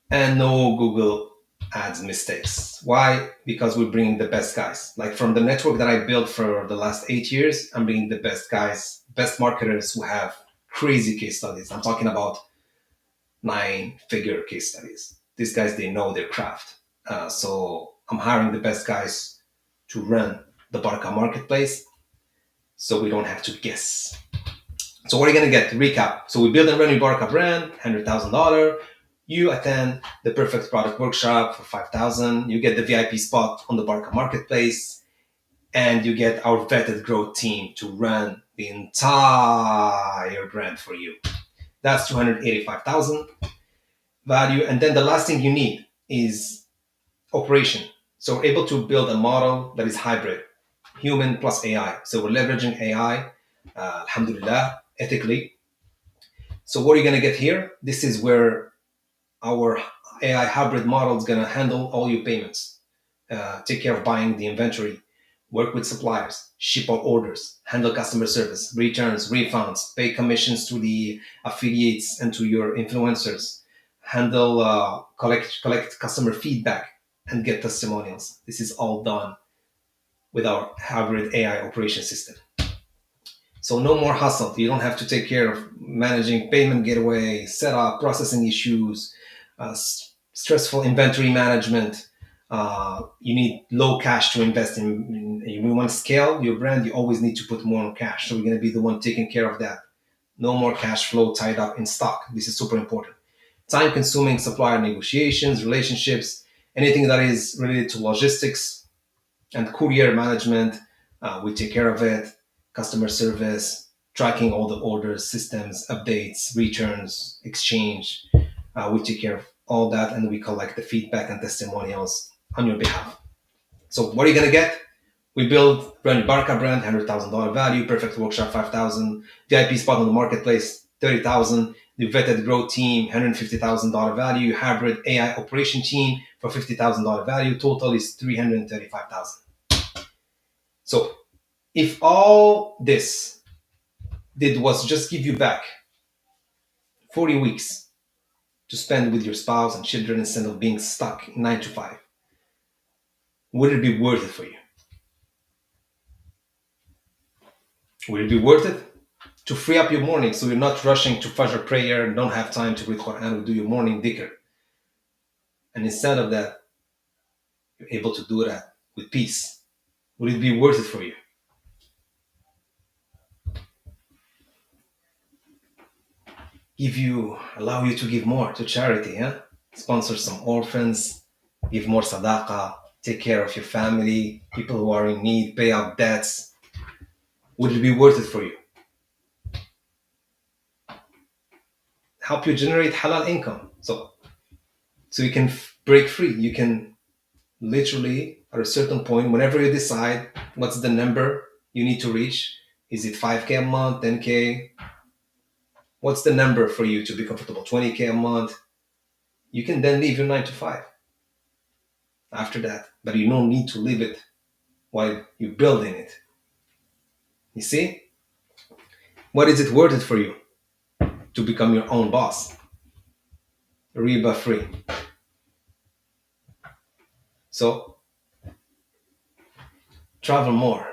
And no Google ads mistakes. Why? Because we're bringing the best guys. Like from the network that I built for the last 8 years, I'm bringing the best guys, best marketers who have crazy case studies. I'm talking about 9-figure case studies. These guys, they know their craft. So I'm hiring the best guys to run the Barakah marketplace so we don't have to guess. So what are you going to get? Recap. So we build and run your Barakah brand, $100,000. You attend the perfect product workshop for $5,000. You get the VIP spot on the Barakah marketplace. and you get our vetted growth team to run the entire brand for you. That's 285,000 value. And then the last thing you need is operation. So we're able to build a model that is hybrid, human plus AI. So we're leveraging AI, alhamdulillah, ethically. So what are you going to get here? This is where our AI hybrid model is going to handle all your payments, take care of buying the inventory, work with suppliers, ship out orders, handle customer service, returns, refunds, pay commissions to the affiliates and to your influencers, handle collect customer feedback, and get testimonials. This is all done with our hybrid AI operation system. So no more hustle. You don't have to take care of managing payment gateway, setup, processing issues, stressful inventory management. You need low cash to invest in. You want to scale your brand, you always need to put more on cash. So we're going to be the one taking care of that. No more cash flow tied up in stock. This is super important. Time consuming supplier negotiations, relationships, anything that is related to logistics and courier management, we take care of it. Customer service, tracking all the orders, systems, updates, returns, exchange. We take care of all that and we collect the feedback and testimonials on your behalf. So what are you going to get? We build brand new Barakah brand, $100,000 value, perfect workshop, 5,000, VIP spot on the marketplace, 30,000, the vetted growth team, $150,000 value, hybrid AI operation team for $50,000 value, total is 335,000. So if all this did was just give you back 40 weeks to spend with your spouse and children instead of being stuck 9 to 5, would it be worth it for you? Would it be worth it to free up your morning so you're not rushing to Fajr prayer and don't have time to read Quran or do your morning dhikr? And instead of that, you're able to do that with peace. Would it be worth it for you? Allow you to give more to charity, huh? Sponsor some orphans, give more sadaqah, take care of your family, people who are in need, pay out debts. Would it be worth it for you? Help you generate halal income. So you can break free. You can literally, at a certain point, whenever you decide what's the number you need to reach, is it 5K a month, 10K? What's the number for you to be comfortable? 20K a month? You can then leave your 9 to 5 after that, but you don't need to leave it while you're building it. You see? What is it worth it for you to become your own boss? Riba free. So travel more.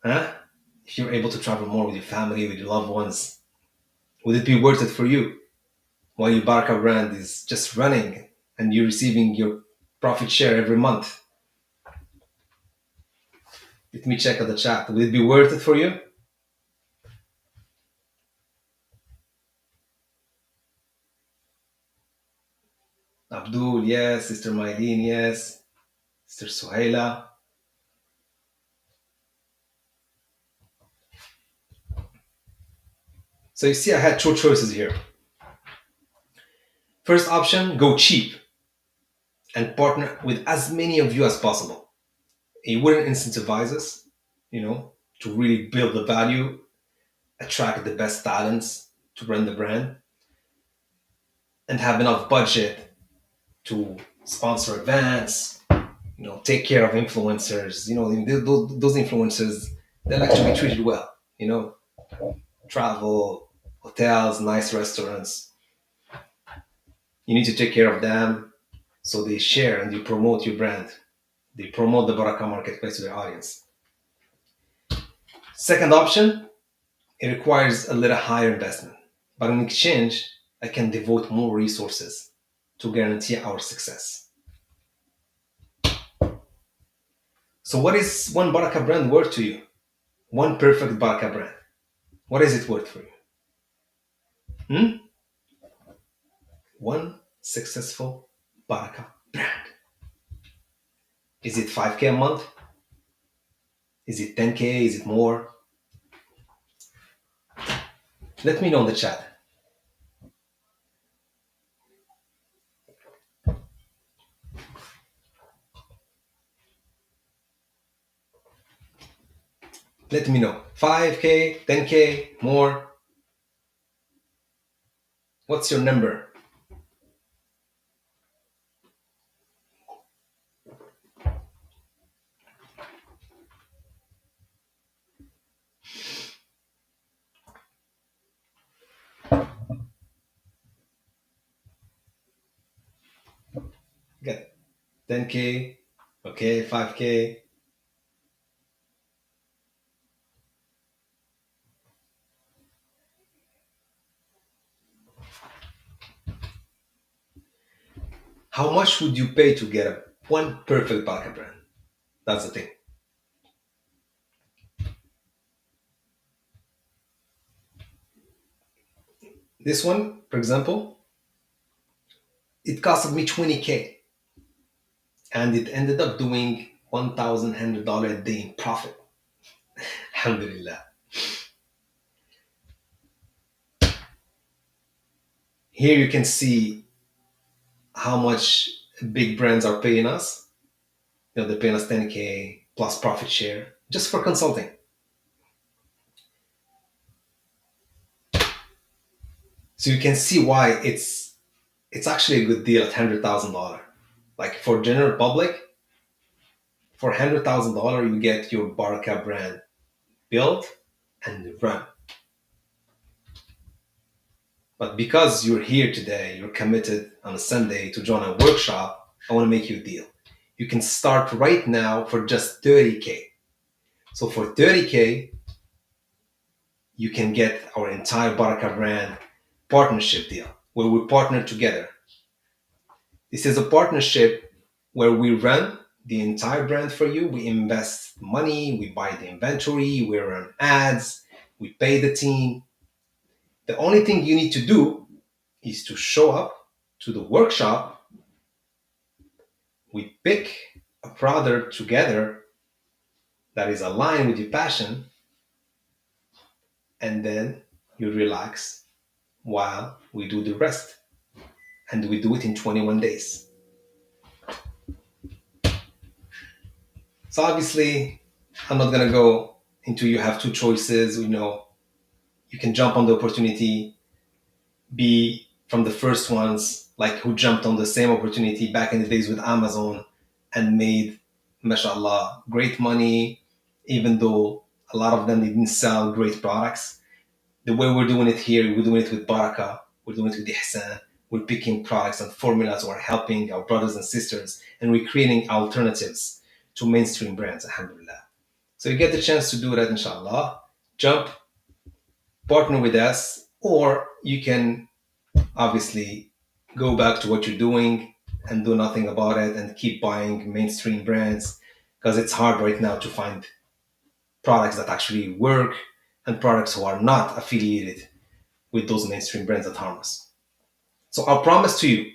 Huh? If you're able to travel more with your family, with your loved ones, would it be worth it for you while your Barakah brand is just running and you're receiving your profit share every month? Let me check out the chat. Would it be worth it for you? Abdul, yes. Sister Mylene, yes. Sister Suhaila. So you see, I had two choices here. First option, go cheap and partner with as many of you as possible. It wouldn't incentivize us, to really build the value, attract the best talents to run the brand, and have enough budget to sponsor events, take care of influencers. Those influencers, they like to be treated well, travel, hotels, nice restaurants. You need to take care of them so they share and you promote your brand. They promote the Barakah marketplace to their audience. Second option, it requires a little higher investment, but in exchange, I can devote more resources to guarantee our success. So, what is one Barakah brand worth to you? One perfect Barakah brand. What is it worth for you? One successful Barakah brand. Is it 5K a month? Is it 10K? Is it more? Let me know in the chat. Let me know. 5K, 10K, more? What's your number? Got 10K, okay, 5K. How much would you pay to get a one perfect Barakah brand? That's the thing. This one, for example, it costed me 20K and it ended up doing $1,100 a day in profit. Alhamdulillah. Here you can see how much big brands are paying us. They're paying us 10K plus profit share just for consulting. So you can see why it's actually a good deal at $100,000. Like for general public, for $100,000 you get your Barakah brand built and run. But because you're here today, you're committed on a Sunday to join a workshop, I want to make you a deal. You can start right now for just 30K. So for 30K, you can get our entire Barakah brand partnership deal where we partner together. This is a partnership where we run the entire brand for you. We invest money, we buy the inventory, we run ads, we pay the team. The only thing you need to do is to show up to the workshop. We pick a product together that is aligned with your passion, and then you relax while we do the rest. And we do it in 21 days. So obviously, I'm not gonna go into you have two choices. You can jump on the opportunity, be from the first ones, like who jumped on the same opportunity back in the days with Amazon and made, mashallah, great money, even though a lot of them didn't sell great products. The way we're doing it here, we're doing it with Barakah, we're doing it with Ihsan, we're picking products and formulas, we're helping our brothers and sisters, and we're creating alternatives to mainstream brands, alhamdulillah. So you get the chance to do that, inshallah. Jump, partner with us, or you can obviously go back to what you're doing and do nothing about it and keep buying mainstream brands because it's hard right now to find products that actually work and products who are not affiliated with those mainstream brands that harm us. So our promise to you,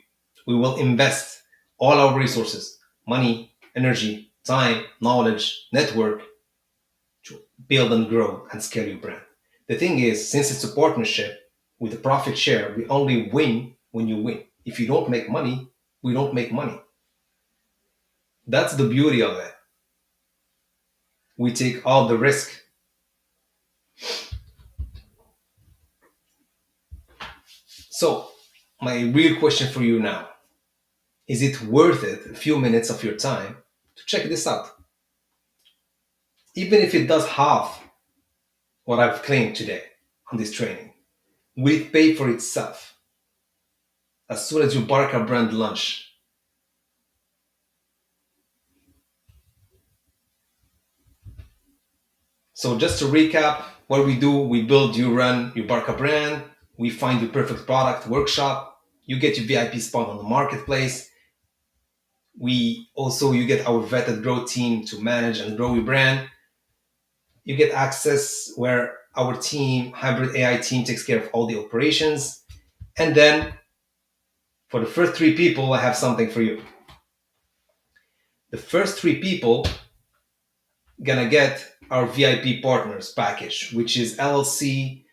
we will invest all our resources, money, energy, time, knowledge, network to build and grow and scale your brand. The thing is, since it's a partnership with a profit share, we only win when you win. If you don't make money, we don't make money. That's the beauty of it. We take all the risk. So, my real question for you now, is it worth it a few minutes of your time to check this out? Even if it does half what I've claimed today on this training, will it pay for itself as soon as your Barakah brand launch? So just to recap, what we do, we build, you run your Barakah brand, we find the perfect product workshop, you get your VIP spot on the marketplace. You get our vetted growth team to manage and grow your brand. You get access where our team, hybrid AI team, takes care of all the operations. And then for the first three people, I have something for you. The first three people gonna get our VIP partners package, which is LLC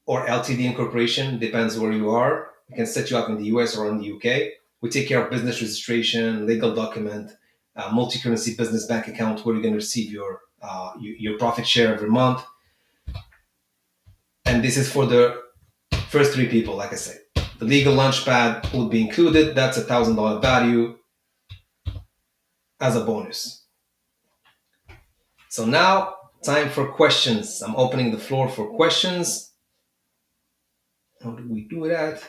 or LTD incorporation, depends where you are. We can set you up in the US or in the UK. We take care of business registration, legal document, multi-currency business bank account where you're going to receive your profit share every month. And this is for the first three people, like I said. The legal launch pad would be included. That's $1,000 value as a bonus. So now, time for questions. I'm opening the floor for questions. How do we do that?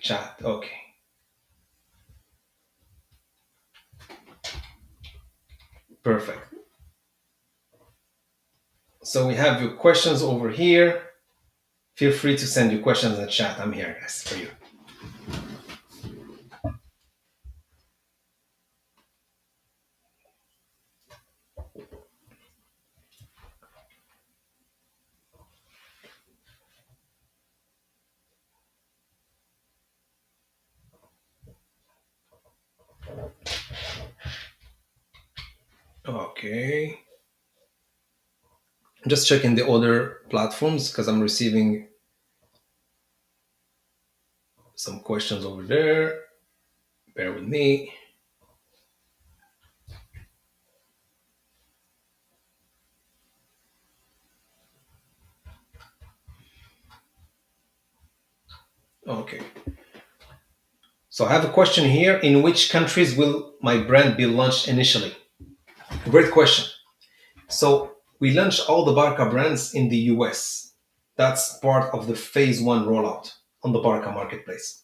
Chat. Okay. Perfect. So we have your questions over here. Feel free to send your questions in the chat. I'm here, guys, for you. Okay. I'm just checking the other platforms because I'm receiving some questions over there. Bear with me. Okay. So I have a question here. In which countries will my brand be launched initially? Great question. So we launched all the Barakah brands in the US. That's part of the phase one rollout on the Barakah marketplace.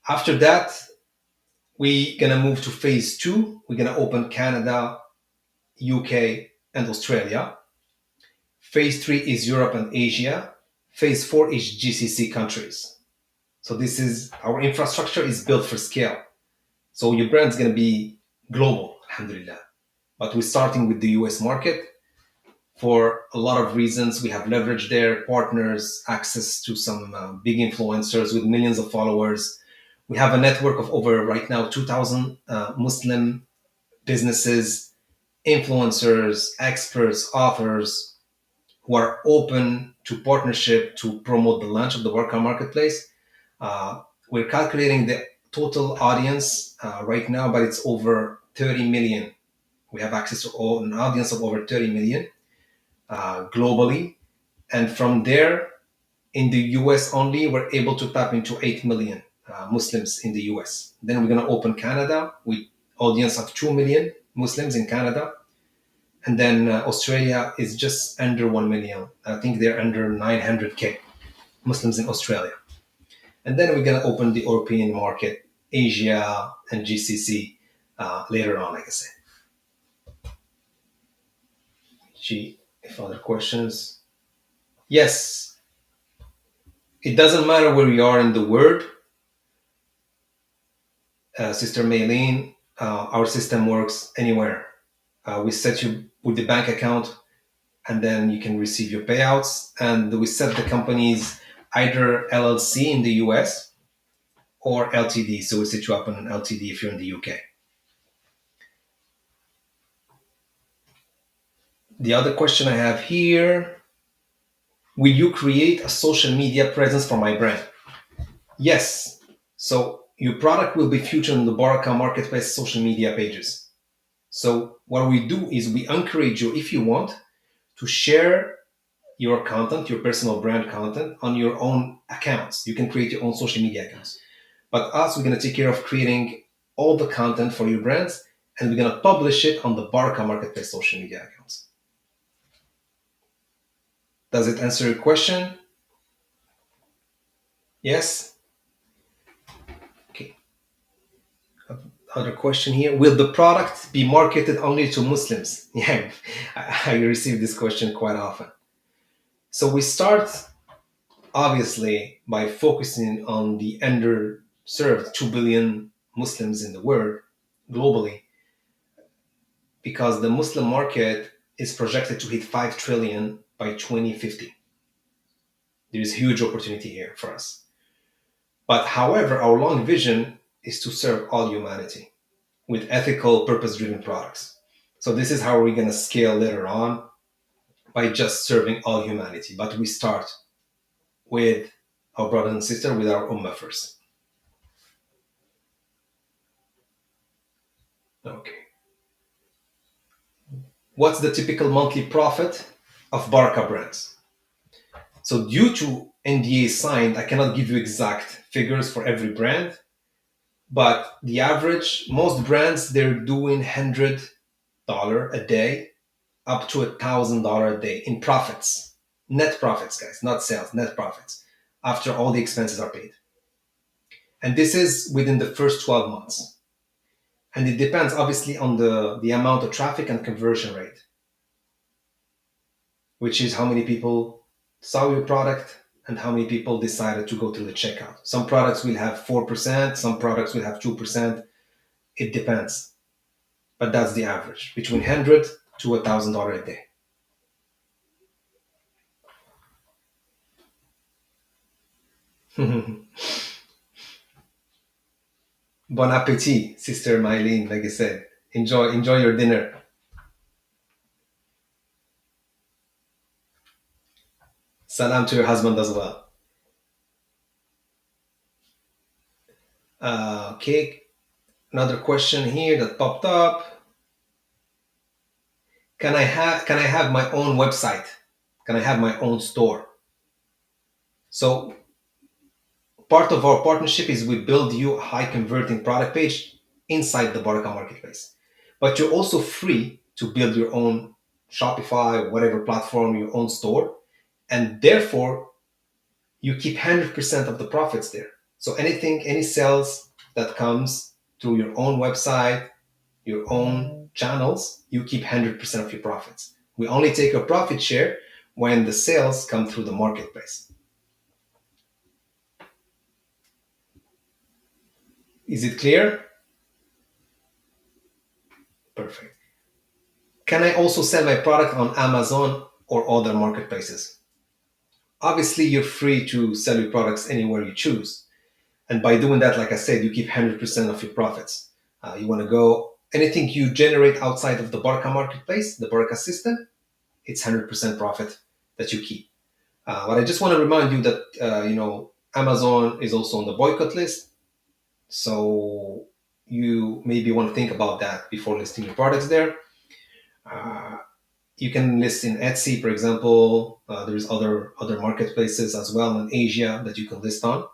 After that, we're gonna move to phase two. We're gonna open Canada, UK, and Australia. Phase three is Europe and Asia. Phase four is GCC countries. So this is our infrastructure is built for scale. So your brand's gonna be global, alhamdulillah. But we're starting with the US market for a lot of reasons. We have leverage there, partners, access to some big influencers with millions of followers. We have a network of over right now 2,000 Muslim businesses, influencers, experts, authors who are open to partnership to promote the launch of the Barakah marketplace. We're calculating the total audience right now, but it's over 30 million. We have access to an audience of over 30 million globally. And from there, in the US only, we're able to tap into 8 million Muslims in the US. Then we're going to open Canada with audience of 2 million Muslims in Canada. And then Australia is just under 1 million. I think they're under 900K Muslims in Australia. And then we're going to open the European market, Asia, and GCC later on, like I said. If other questions. Yes, it doesn't matter where you are in the world. Sister Maylene, our system works anywhere. We set you with the bank account and then you can receive your payouts. And we set the companies either LLC in the US or LTD. So we set you up on an LTD if you're in the UK. The other question I have here, will you create a social media presence for my brand? Yes. So your product will be featured on the Barakah Marketplace social media pages. So what we do is we encourage you, if you want, to share your content, your personal brand content on your own accounts. You can create your own social media accounts. But us, we're going to take care of creating all the content for your brands and we're going to publish it on the Barakah Marketplace social media accounts. Does it answer your question? Yes? Okay. Other question here. Will the product be marketed only to Muslims? Yeah, I receive this question quite often. So we start obviously by focusing on the underserved 2 billion Muslims in the world globally, because the Muslim market is projected to hit 5 trillion by 2050. There is huge opportunity here for us. But however, our long vision is to serve all humanity with ethical, purpose driven products. So, this is how we're going to scale later on by just serving all humanity. But we start with our brother and sister, with our ummah first. Okay. What's the typical monthly profit of Barakah brands? So, due to NDA signed, I cannot give you exact figures for every brand, but the average, most brands, they're doing $100 a day up to $1,000 a day in profits. Net profits, guys, not sales, net profits, after all the expenses are paid. And this is within the first 12 months. And it depends obviously on the amount of traffic and conversion rate, which is how many people saw your product and how many people decided to go through the checkout. Some products will have 4%, some products will have 2%. It depends. But that's the average, between 100 to $1,000 a day. Bon appetit, Sister Mylene, like I said. Enjoy your dinner. Salam to your husband as well. Okay, another question here that popped up. Can I have my own website? Can I have my own store? So part of our partnership is we build you a high converting product page inside the Barakah marketplace. But you're also free to build your own Shopify, whatever platform, your own store. And therefore, you keep 100% of the profits there. So any sales that comes through your own website, your own channels, you keep 100% of your profits. We only take a profit share when the sales come through the marketplace. Is it clear? Perfect. Can I also sell my product on Amazon or other marketplaces? Obviously, you're free to sell your products anywhere you choose. And by doing that, like I said, you keep 100% of your profits. You want to go, anything you generate outside of the Barakah marketplace, the Barakah system, it's 100% profit that you keep. But I just want to remind you that, Amazon is also on the boycott list. So you maybe want to think about that before listing your products there. Uh, you can list in Etsy, for example. There's other marketplaces as well in Asia that you can list on,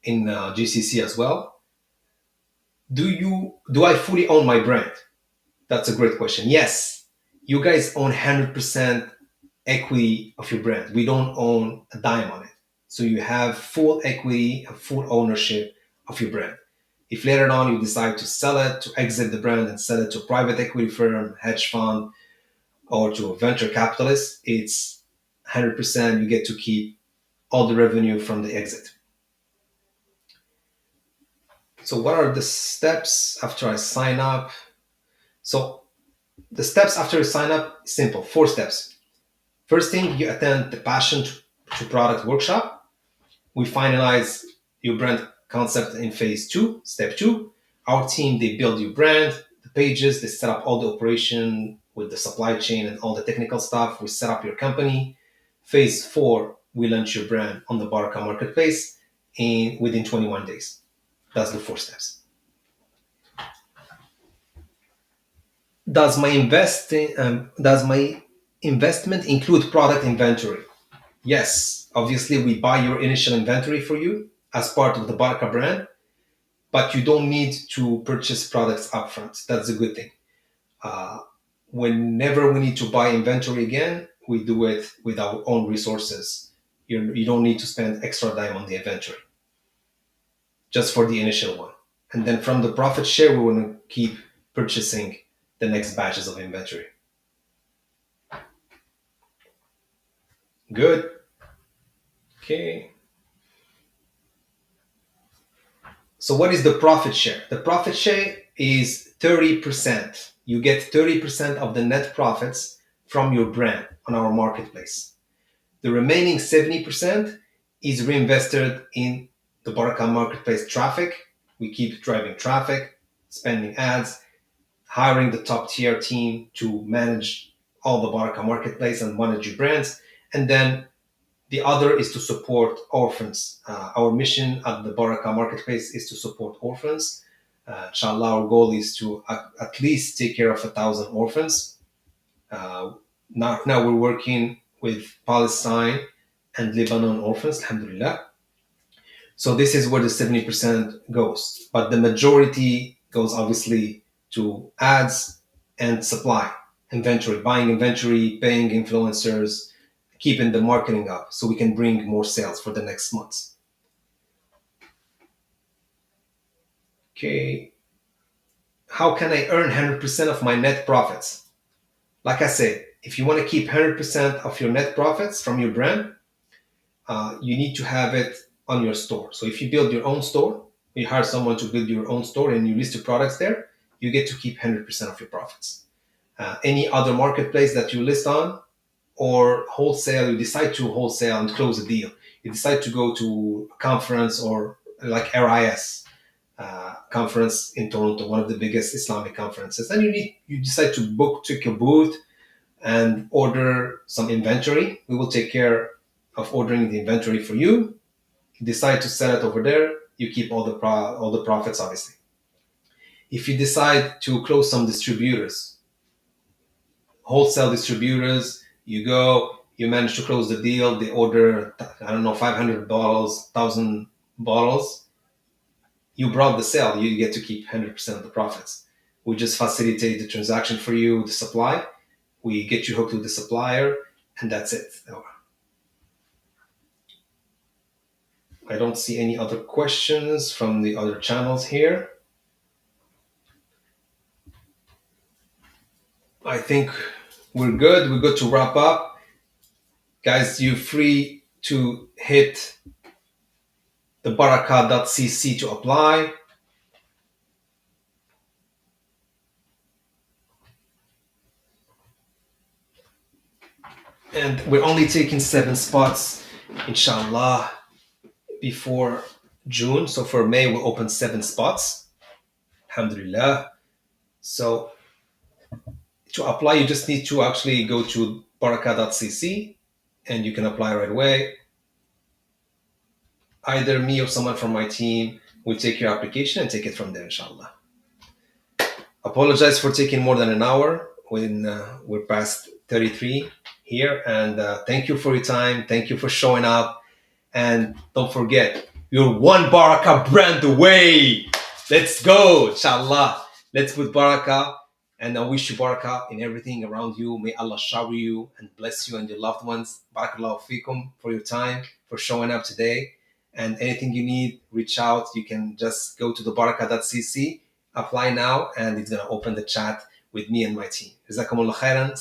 in GCC as well. Do I fully own my brand? That's a great question. Yes, you guys own 100% equity of your brand. We don't own a dime on it. So you have full equity and full ownership of your brand. If later on you decide to sell it, to exit the brand and sell it to a private equity firm, hedge fund, or to a venture capitalist, it's 100%. You get to keep all the revenue from the exit. So what are the steps after I sign up? So the steps after you sign up, simple, 4 steps. First thing, you attend the passion to product workshop. We finalize your brand concept in phase 2, step 2. Our team, they build your brand, the pages, they set up all the operation with the supply chain and all the technical stuff. We set up your company. Phase 4, we launch your brand on the Barakah marketplace within 21 days. That's the 4 steps. Does my investment include product inventory? Yes, obviously we buy your initial inventory for you as part of the Barakah brand, but you don't need to purchase products upfront. That's a good thing. Uh, Whenever we need to buy inventory again, we do it with our own resources. You don't need to spend extra dime on the inventory, just for the initial one. And then from the profit share, we want to keep purchasing the next batches of inventory. Good. Okay. So what is the profit share? The profit share is 30%. You get 30% of the net profits from your brand on our marketplace. The remaining 70% is reinvested in the Barakah marketplace traffic We keep driving traffic, spending ads, hiring the top tier team to manage all the Barakah marketplace and manage your brands. And then the other is to support orphans. Our mission at the Barakah marketplace is to support orphans. Inshallah, our goal is to at least take care of 1,000 orphans. Uh, now we're working with Palestine and Lebanon orphans, alhamdulillah. So this is where the 70% goes. But the majority goes obviously to ads and supply, inventory, buying inventory, paying influencers, keeping the marketing up so we can bring more sales for the next months. Okay. How can I earn 100% of my net profits? Like I said, if you want to keep 100% of your net profits from your brand, you need to have it on your store. So if you build your own store, you hire someone to build your own store and you list your products there, you get to keep 100% of your profits. Any other marketplace that you list on or wholesale, you decide to wholesale and close a deal. You decide to go to a conference or like RIS conference in Toronto, one of the biggest Islamic conferences, and you decide to take a booth and order some inventory. We will take care of ordering the inventory for you. You decide to sell it over there. You keep all the profits, obviously. If you decide to close some distributors, wholesale distributors, you manage to close the deal. They order, I don't know, 500 bottles, 1,000 bottles. You brought the sale. You get to keep 100% of the profits. We just facilitate the transaction for you, the supply. We get you hooked with the supplier, and that's it. I don't see any other questions from the other channels here. I think we're good. We're good to wrap up. Guys, you're free to hit the barakah.cc to apply. And we're only taking 7 spots, inshallah, before June. So for May, we'll open 7 spots. Alhamdulillah. So to apply, you just need to actually go to barakah.cc and you can apply right away. Either me or someone from my team will take your application and take it from there, inshallah. Apologize for taking more than an hour when we're past 33 here. And thank you for your time. Thank you for showing up. And don't forget, you're one Barakah brand away. Let's go, inshallah. Let's put Barakah. And I wish you Barakah in everything around you. May Allah shower you and bless you and your loved ones. Barakallahu fikum for your time, for showing up today. And anything you need, reach out. You can just go to the barakah.cc, apply now, and it's going to open the chat with me and my team. Jazakumullah khairan.